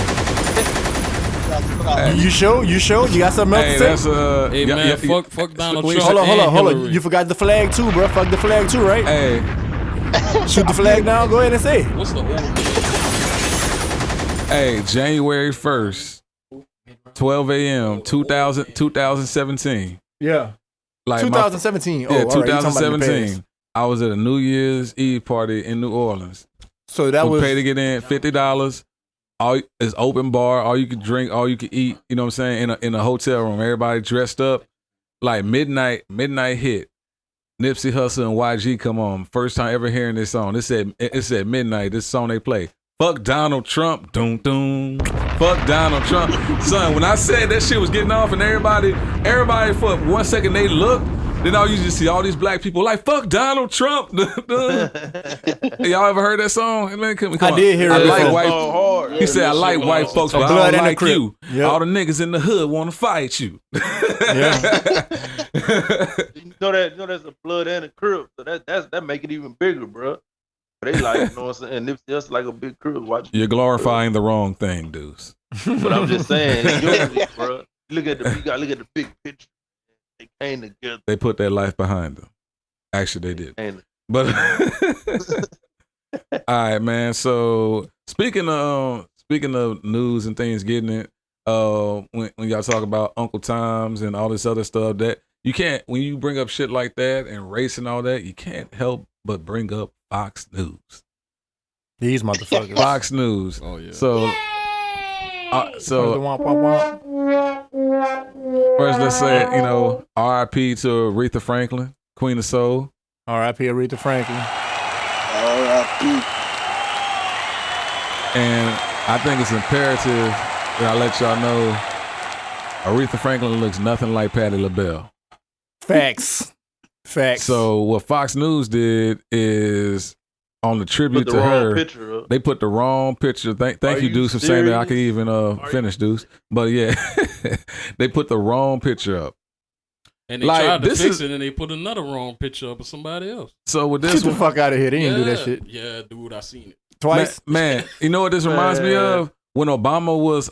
You sure? You got something else hey, to say? that's Hey, man, fuck Donald Trump. Hold on. and Hillary. You forgot the flag too, bro. Fuck the flag too, right? Hey, Shoot the flag down. Go ahead and say it. What's the old man? hey, January 1st, 12 a.m., 2017. Yeah. Like 2017. yeah, all right, you talking about in the 2017. past. I was at a New Year's Eve party in New Orleans. So that We was. pay to get in, $50. All it's open bar, all you can drink, all you can eat. You know what I'm saying? In a hotel room, everybody dressed up. Like midnight hit. Nipsey Hussle and YG come on. First time ever hearing this song. It said midnight. This song they play. Fuck Donald Trump. Doom doom. Fuck Donald Trump. Son, when I said that shit was getting off and everybody for 1 second they looked, then all you just see all these black people like fuck Donald Trump. Y'all ever heard that song? Man, come I on. did hear I it. like white. hard. He said I like white folks, but Blood I and don't the like Crip. you. Yep. All the niggas in the hood want to fight you. Yeah. You know that's a blood and a crib, so that make it even bigger, bro. They like, you know what I'm saying? Nipsey Hussle like a big crib. Watch. You're glorifying the wrong thing, dudes. But I'm just saying, yours, bro. You gotta look at the big picture. They came together. They put their life behind them. Actually, they did. And But all right, man. So speaking of news and things getting it, when y'all talk about Uncle Tom's and all this other stuff, that you can't, when you bring up shit like that and race and all that, you can't help but bring up Fox News. These motherfuckers. Fox News. Oh yeah. So Womp, womp, womp. first, let's say, R.I.P. to Aretha Franklin, Queen of Soul. R.I.P. Aretha Franklin. R.I.P. And I think it's imperative that I let y'all know Aretha Franklin looks nothing like Patti LaBelle. Facts. So what Fox News did is on the tribute to her, they put the wrong picture. Thank you, Deuce, for saying that. I could even finish, Deuce. But yeah, they put the wrong picture up. And they tried to fix it, and they put another wrong picture up of somebody else. So with this Get the fuck out of here. They didn't do that shit. Yeah, dude, I seen it twice. Man, you know what this reminds me of? When Obama was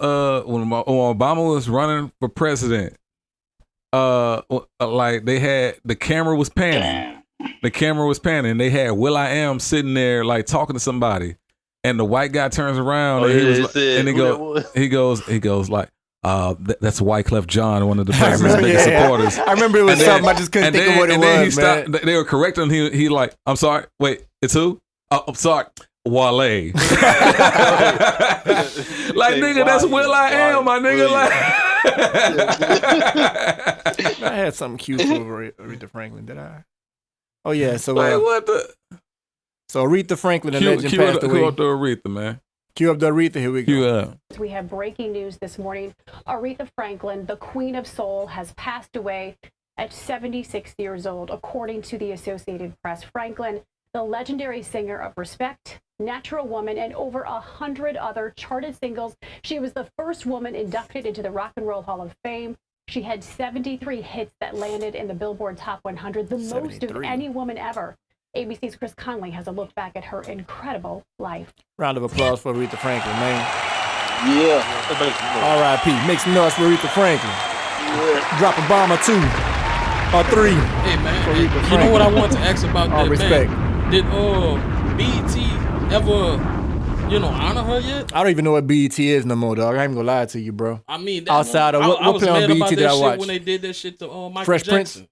running for president. Like they had the camera was panning. The camera was panning. They had Will.I.am sitting there like talking to somebody, and the white guy turns around and he goes like, that's Wyclef Jean, one of the president's biggest supporters. I remember it was something. I just couldn't think of what it was. Then he stopped. They were correcting him. He like, I'm sorry. Wait, it's who? I'm sorry. Wale. Like nigga, that's Will.I.am, my nigga. Like. I had something cute for Aretha Franklin, did I? Oh yeah, so what the? So Aretha Franklin, the legend, passed away. Cue up the Aretha, man. Cue up the Aretha. Here we go. We have breaking news this morning. Aretha Franklin, the Queen of Soul, has passed away at 76 years old, according to the Associated Press. Franklin, the legendary singer of Respect, Natural Woman, and over 100 other charted singles. She was the first woman inducted into the Rock and Roll Hall of Fame. She had 73 hits that landed in the Billboard Top 100, the most of any woman ever. ABC's Chris Conley has a look back at her incredible life. Round of applause for Aretha Franklin, man. Yeah. R.I.P. Make some noise for Aretha Franklin. Yeah. Drop a bomb or two. Or three. Hey man, For Aretha you know what I Franklin. want to ask about All that, respect. man? Did BET ever, honor her yet? I don't even know what BET is no more, dog. I ain't gonna lie to you, bro. I mean, Outside of I what was play on mad BET about that that I shit watch? when they did that shit to Michael Fresh Prince? Jackson.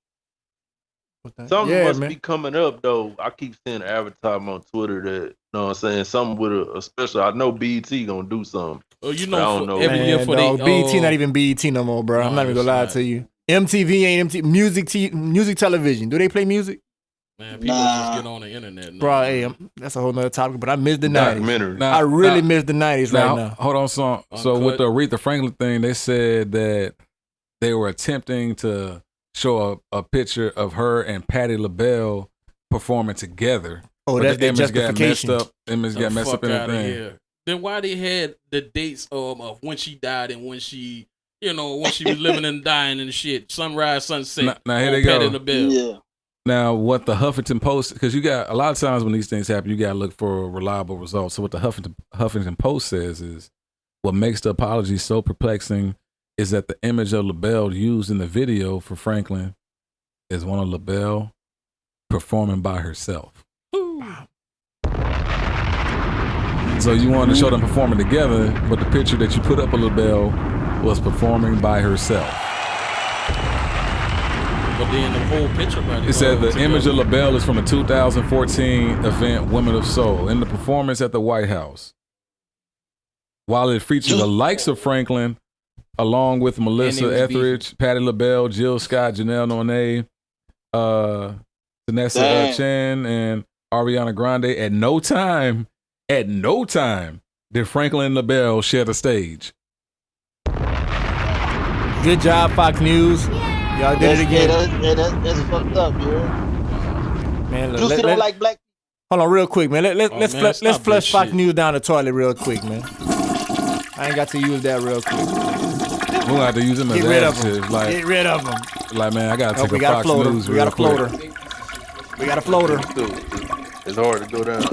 Something Yeah, must man. be coming up though. I keep seeing advertisement on Twitter that, you know what I'm saying, something with a special. I know BET gonna do something. Oh, you But I know, don't know. every year Man, for dog, the BET not even BET no more, bro. I'm No, not even gonna lie it's to you. MTV ain't music television. Do they play music? Man, people just get on the internet. Bro, hey, that's a whole nother topic, but I miss the 90s. Documentary. I really miss the 90s right now. Hold on, so with the Aretha Franklin thing, they said that they were attempting to show a picture of her and Patti LaBelle performing together. Oh, but that's the their justification. Image got messed up in the thing. Then why they had the dates of when she died and when she, when she was living and dying and shit, sunrise, sunset. Now here they Patti go. LaBelle. Yeah. Now, what the Huffington Post, because you got a lot of times when these things happen, you got to look for reliable results. So what the Huffington Post says is, what makes the apology so perplexing is that the image of LaBelle used in the video for Franklin is one of LaBelle performing by herself. So you wanted to show them performing together, but the picture that you put up of LaBelle was performing by herself. But then the whole picture, buddy. It said the image of LaBelle is from the 2014 event Women of Soul in the performance at the White House. While it featured the likes of Franklin, along with Melissa Etheridge, Patti LaBelle, Jill Scott, Janelle Monáe, Vanessa Chen, and Ariana Grande, at no time did Franklin and LaBelle share the stage. Good job, Fox News. Y'all did it again. That's fucked up, you heard? Man, look, Juicy don't like black people. hold on real quick, man. Let's flush Fox shit. News down the toilet real quick, man. I ain't got to use that real quick. We're gonna have to use them as Get rid of adjectives. them. Like, Get rid of them. like, man, I gotta Oh, take we a got a Fox floater. News We real got a floater. quick. We got a floater. It's hard to go down.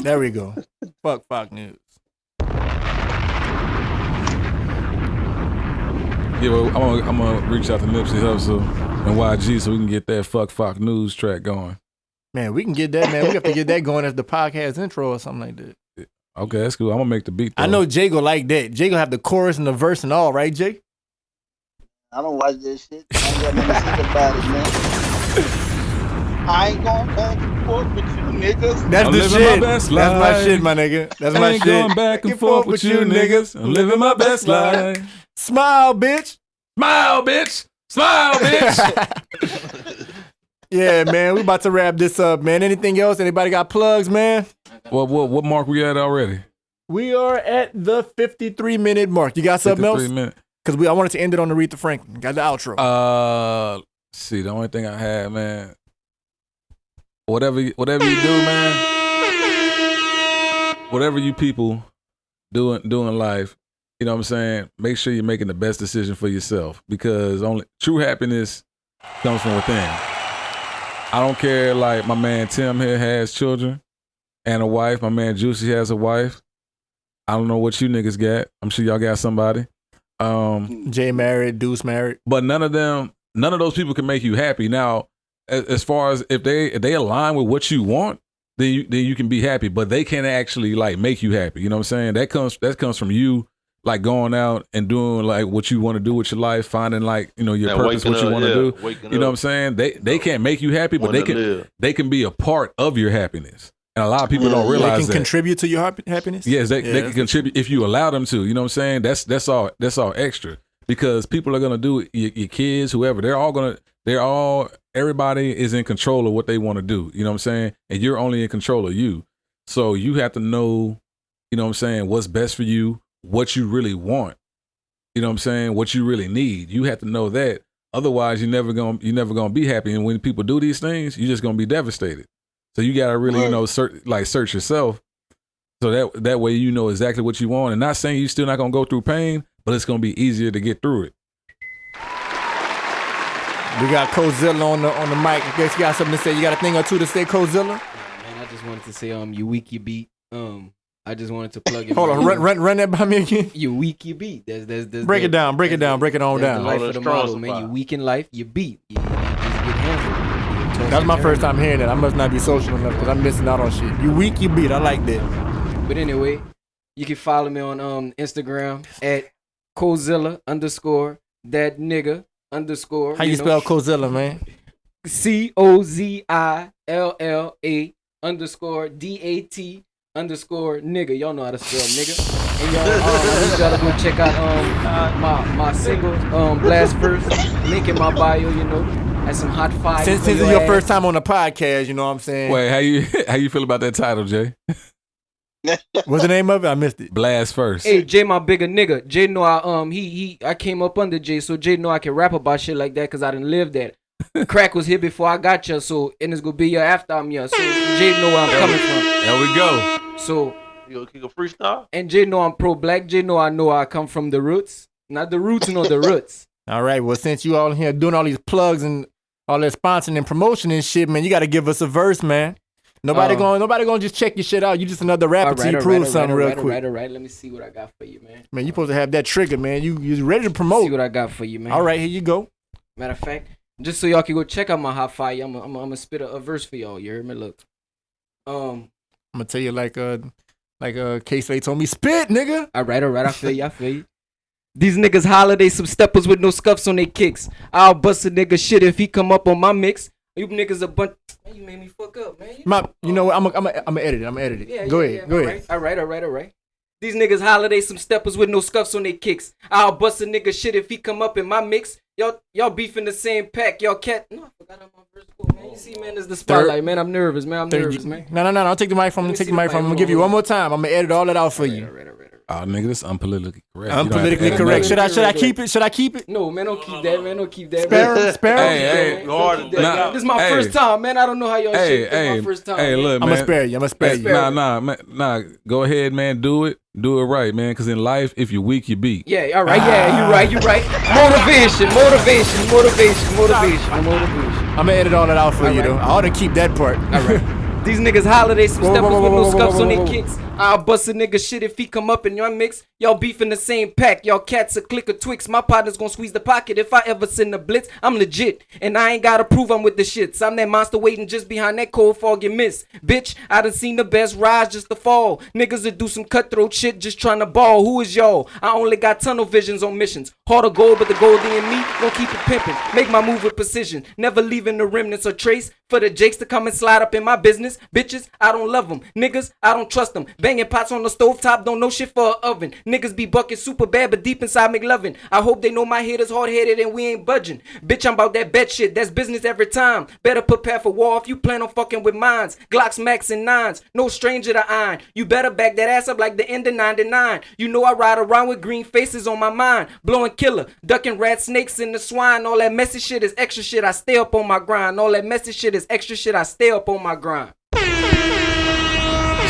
There we go. Fuck Fox News. Yeah, well, I'm gonna reach out to Nipsey Hussle and YG so we can get that fuck Fox News track going. Man, we can get that, man. We have to get that going as the podcast intro or something like that. Okay, that's cool. I'm gonna make the beat. Though. I know Jay go like that. Jay go have the chorus and the verse and all, right, Jay? I don't watch this shit. I ain't got nothing to say about it, man. I ain't going back and forth with you niggas. That's I'm the living shit. my best That's my life. shit, my nigga. That's my I ain't shit. going back and forth with you niggas. I'm living my best life. Smile, bitch. Smile, bitch. Smile, bitch. Yeah, man. We about to wrap this up, man. Anything else? Anybody got plugs, man? What mark we at already? We are at the 53-minute mark. You got something else? 53 minutes. Because I wanted to end it on Aretha Franklin. Got the outro. See, the only thing I had, man. Whatever you do, man. Whatever you people do in life, you know what I'm saying? Make sure you're making the best decision for yourself, because only true happiness comes from within. I don't care, like my man Tim here has children and a wife. My man Juicy has a wife. I don't know what you niggas got. I'm sure y'all got somebody. Jay married, Deuce married. But none of those people can make you happy. Now, as far as if they align with what you want, then you can be happy. But they can't actually like make you happy. You know what I'm saying? That comes from you, like going out and doing like what you want to do with your life, finding like, you know, your purpose, what you want to do. You know what I'm saying? They can't make you happy, but they can be a part of your happiness. And a lot of people don't realize they can that. Contribute to your happiness. Yes, they can contribute if you allow them to. You know what I'm saying? That's all extra, because people are gonna do your kids, whoever. Everybody is in control of what they want to do. You know what I'm saying? And you're only in control of you. So you have to know, you know what I'm saying, what's best for you, what you really want. You know what I'm saying? What you really need. You have to know that. Otherwise, you're never gonna be happy. And when people do these things, you're just gonna be devastated. So you gotta really, search yourself. So that way you know exactly what you want. And not saying you're still not gonna go through pain, but it's gonna be easier to get through it. We got Cozilla on the mic. I guess you got something to say. You got a thing or two to say, Cozilla? Man, I just wanted to say, you weak, you beat. I just wanted to plug it. Hold on, run that by me again. You weak, you beat. That's break it down. Break it on the down. life of the model, man. You weak in life, you beat. You just get handled. That's my first time hearing that. I must not be social enough because I'm missing out on shit. You weak, you beat. I like that. But anyway, you can follow me on Instagram at Cozilla _ that nigga _ How you spell Cozilla, man? COZILLA _ DAT _ nigga. Y'all know how to spell nigga. And y'all, I need y'all to go check out my single Blast First. Link in my bio, you know. That's some hot fire. Since it's your first time on the podcast, you know what I'm saying? Wait, how you feel about that title, Jay? What's the name of it? I missed it. Blast First. Hey, Jay, my bigger nigga. Jay know I came up under Jay, so Jay know I can rap about shit like that because I didn't live that. Crack was here before I got you, so and it's gonna be here after I'm here. So Jay know where I'm coming from. There we go. So you gonna kick a freestyle? And Jay know I'm pro-black. Jay know I come from the roots, not the roots, nor the roots. All right. Well, since you all in here doing all these plugs and all that sponsoring and promotion and shit, man, you got to give us a verse, man. Nobody gonna just check your shit out. You just another rapper till you prove something real quick. All right. Let me see what I got for you, man. Man, you supposed to have that trigger, man. You ready to promote? See what I got for you, man. All right, here you go. Matter of fact, just so y'all can go check out my hot fire, I'm gonna spit a verse for y'all. You heard me? Look. I'm gonna tell you like K-Slay told me, spit, nigga. All right. I feel you. These niggas holiday some steppers with no scuffs on their kicks. I'll bust a nigga shit if he come up on my mix. You niggas a bunch. Man, you made me fuck up, man. You know what? I'm gonna edit it. Yeah, go ahead. All right. These niggas holiday some steppers with no scuffs on their kicks. I'll bust a nigga shit if he come up in my mix. Y'all beef in the same pack. Y'all cat. No, I forgot how my verse go, man. You see, man, it's the spotlight, man. I'm nervous, man. Man. No. I'll take the mic from him. I'm gonna give you one more time. I'm gonna edit all that out for you. All right. Oh, nigga, this is unpolitically correct. Unpolitically correct. Should I keep it? Should I keep it? No, man, don't keep that, man. Don't keep that. Spare him. Hey, this is my first time, man. I don't know how y'all shit. This is my first time. Hey, look, man. I'm gonna spare you. Nah. Go ahead, man. Do it right, man. Because in life, if you're weak, you beat. Yeah, all right. Yeah, you right. Motivation. I'm gonna edit all that out for you, though. I ought to keep that part. All right. These niggas holiday some steppers with no scuffs on their kicks. I'll bust a nigga shit if he come up in your mix. Y'all beef in the same pack. Y'all cats a click of Twix. My partner's gonna squeeze the pocket if I ever send a blitz. I'm legit, and I ain't gotta prove I'm with the shits. I'm that monster waiting just behind that cold fog you miss. Bitch, I done seen the best rise just to fall. Niggas that do some cutthroat shit just trying to ball. Who is y'all? I only got tunnel visions on missions. Hard to gold, but the goldie in me gon' keep it pimpin'. Make my move with precision. Never leaving the remnants or trace. For the jakes to come and slide up in my business. Bitches, I don't love them. Niggas, I don't trust them. Banging pots on the stovetop, don't know shit for an oven. Niggas be bucking super bad, but deep inside McLovin. I hope they know my head is hard-headed and we ain't budging. Bitch, I'm about that bet shit. That's business every time. Better prepare for war if you plan on fucking with mines. Glocks, Max, and 9s. No stranger to iron. You better back that ass up like the end of 99. You know I ride around with green faces on my mind. Blowing killer, ducking rat snakes in the swine. All that messy shit is extra shit. I stay up on my grind. All that messy shit is extra shit. I stay up on my grind. You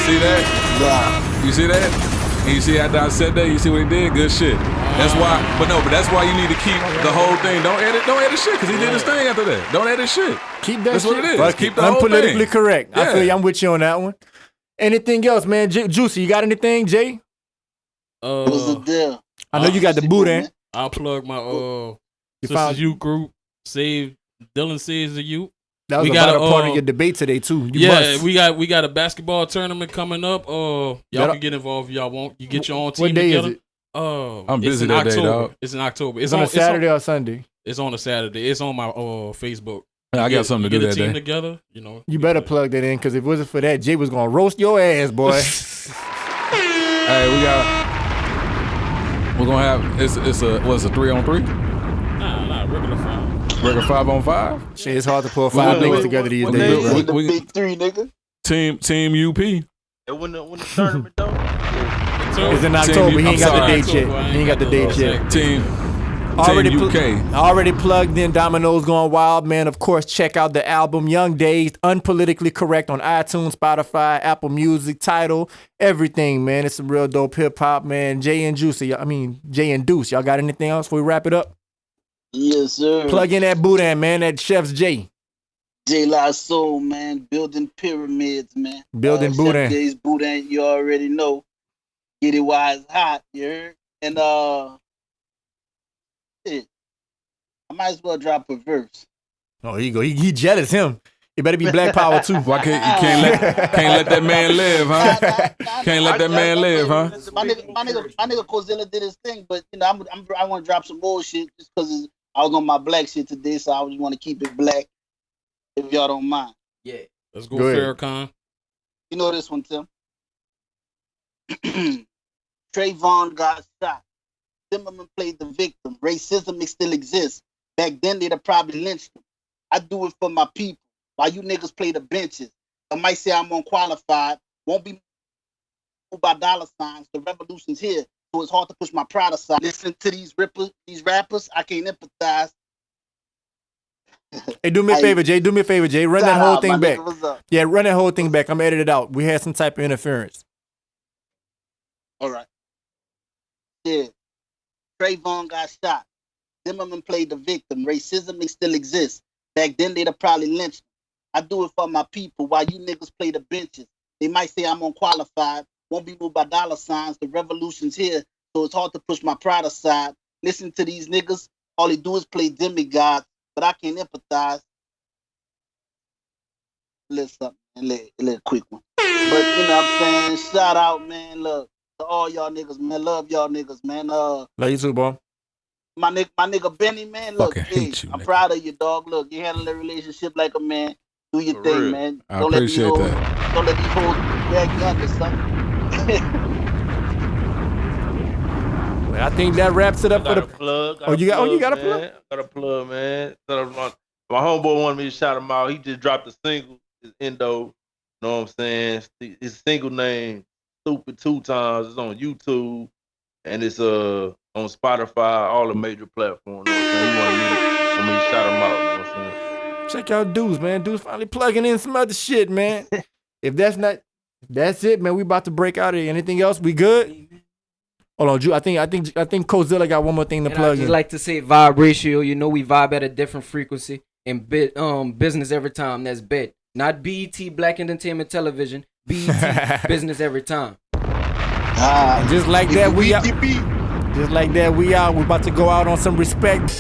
see that? Wow. You see that? And you see after I said that, you see what he did? Good shit. That's why, but that's why you need to keep the whole thing. Don't edit shit, because he did his thing after that. Don't edit shit. Keep that That's shit. what it is. Fuck Keep it. the whole Unpolitically thing. correct. Yeah. I feel you. I'm with you on that one. Anything else, man? Juicy, you got anything, Jay? What's the deal? I know you got the boot in. I'll plug my You Sisters found- Youth group. Save Dylan Saves the Youth. That was We a got vital part of your debate today too. You Yeah, must. we got a basketball tournament coming up. Y'all That- can get involved if y'all want. You get your own team What day together. is it? I'm It's busy in that day, October. dog. It's in October. It's on a Saturday or Sunday. It's on a Saturday. It's on my Facebook. I got something to do Get a that team day. together. You know. You better plug that in, because if it wasn't for that, Jay was gonna roast your ass, boy. Hey, we're gonna have it's a 3-on-3? Nah, regular five. Regular 5-on-5? Shit, it's hard to pull five niggas together these what days, day bro. is The big three, nigga. Team UP. And when the tournament though, It's in October. He ain't got the date yet. October. He ain't got the date yet. Team Already plugged in. Domino's Going Wild, man. Of course, check out the album Young Days, Unpolitically Correct on iTunes, Spotify, Apple Music, Tidal, everything, man. It's some real dope hip hop, man. Jay and Deuce, y'all got anything else before we wrap it up? Yes, sir. Plug in that Boudin, man. That Chef's J. J La Soul, man. Building pyramids, man. Building Boudin. Chef J's Boudin, you already know. Get it while it's hot, you heard? And shit. I might as well drop a verse. Oh, here you go. He jealous him. It better be Black Power too. Why can't let that man live, huh? Can't let that man live, huh? My nigga Kozilla did his thing, but you know I want to drop some more shit just because I was on my black shit today, so I just want to keep it black. If y'all don't mind. Yeah. Let's go Farrakhan. You know this one, Tim. Trayvon got shot. Zimmerman played the victim. Racism it still exists. Back then they'd have probably lynched him. I do it for my people. While you niggas play the benches. I might say I'm unqualified. Won't be moved by dollar signs. The revolution's here. So it's hard to push my pride aside. Listen to these rappers, I can't empathize. Hey, do me a favor, Jay. Run that whole thing back. Yeah, run that whole thing back. I'm editing it out. We had some type of interference. All right. Yeah. Trayvon got shot. Zimmerman played the victim. Racism it still exists. Back then they'd have probably lynched him. I do it for my people while you niggas play the benches. They might say I'm unqualified. Won't be moved by dollar signs. The revolution's here. So it's hard to push my pride aside. Listen to these niggas. All they do is play demigods. But I can't empathize. Little quick one. But you know what I'm saying? Shout out, man. Look, to all y'all niggas, man. Love y'all niggas, man. Love you too, boy. My nigga Benny, man. Look, hey, I'm proud of you, dog. Look, you handle the relationship like a man. Do your thing, man. I appreciate that. Don't let these hoes drag you under something. I think that wraps it up for the plug. You got a plug? Got a plug, man. My homeboy wanted me to shout him out. He just dropped a single. It's Endo. Know what I'm saying? His single name, Stupid 2 Times. It's on YouTube. And it's on Spotify, all the major platforms. You know what I'm saying? He wanted me to shout him out. You know what I'm saying? Check out Deuce, man. Deuce finally plugging in some other shit, man. If that's it, man. We about to break out of here. Anything else? We good? Hold on, Drew. I think Kozilla got one more thing to plug in. I just like to say vibe ratio. You know we vibe at a different frequency. And business every time. That's bet. Not BET Black Entertainment Television. BET Business every time. And just like that, we out. Just like that, we out. We're about to go out on some respect.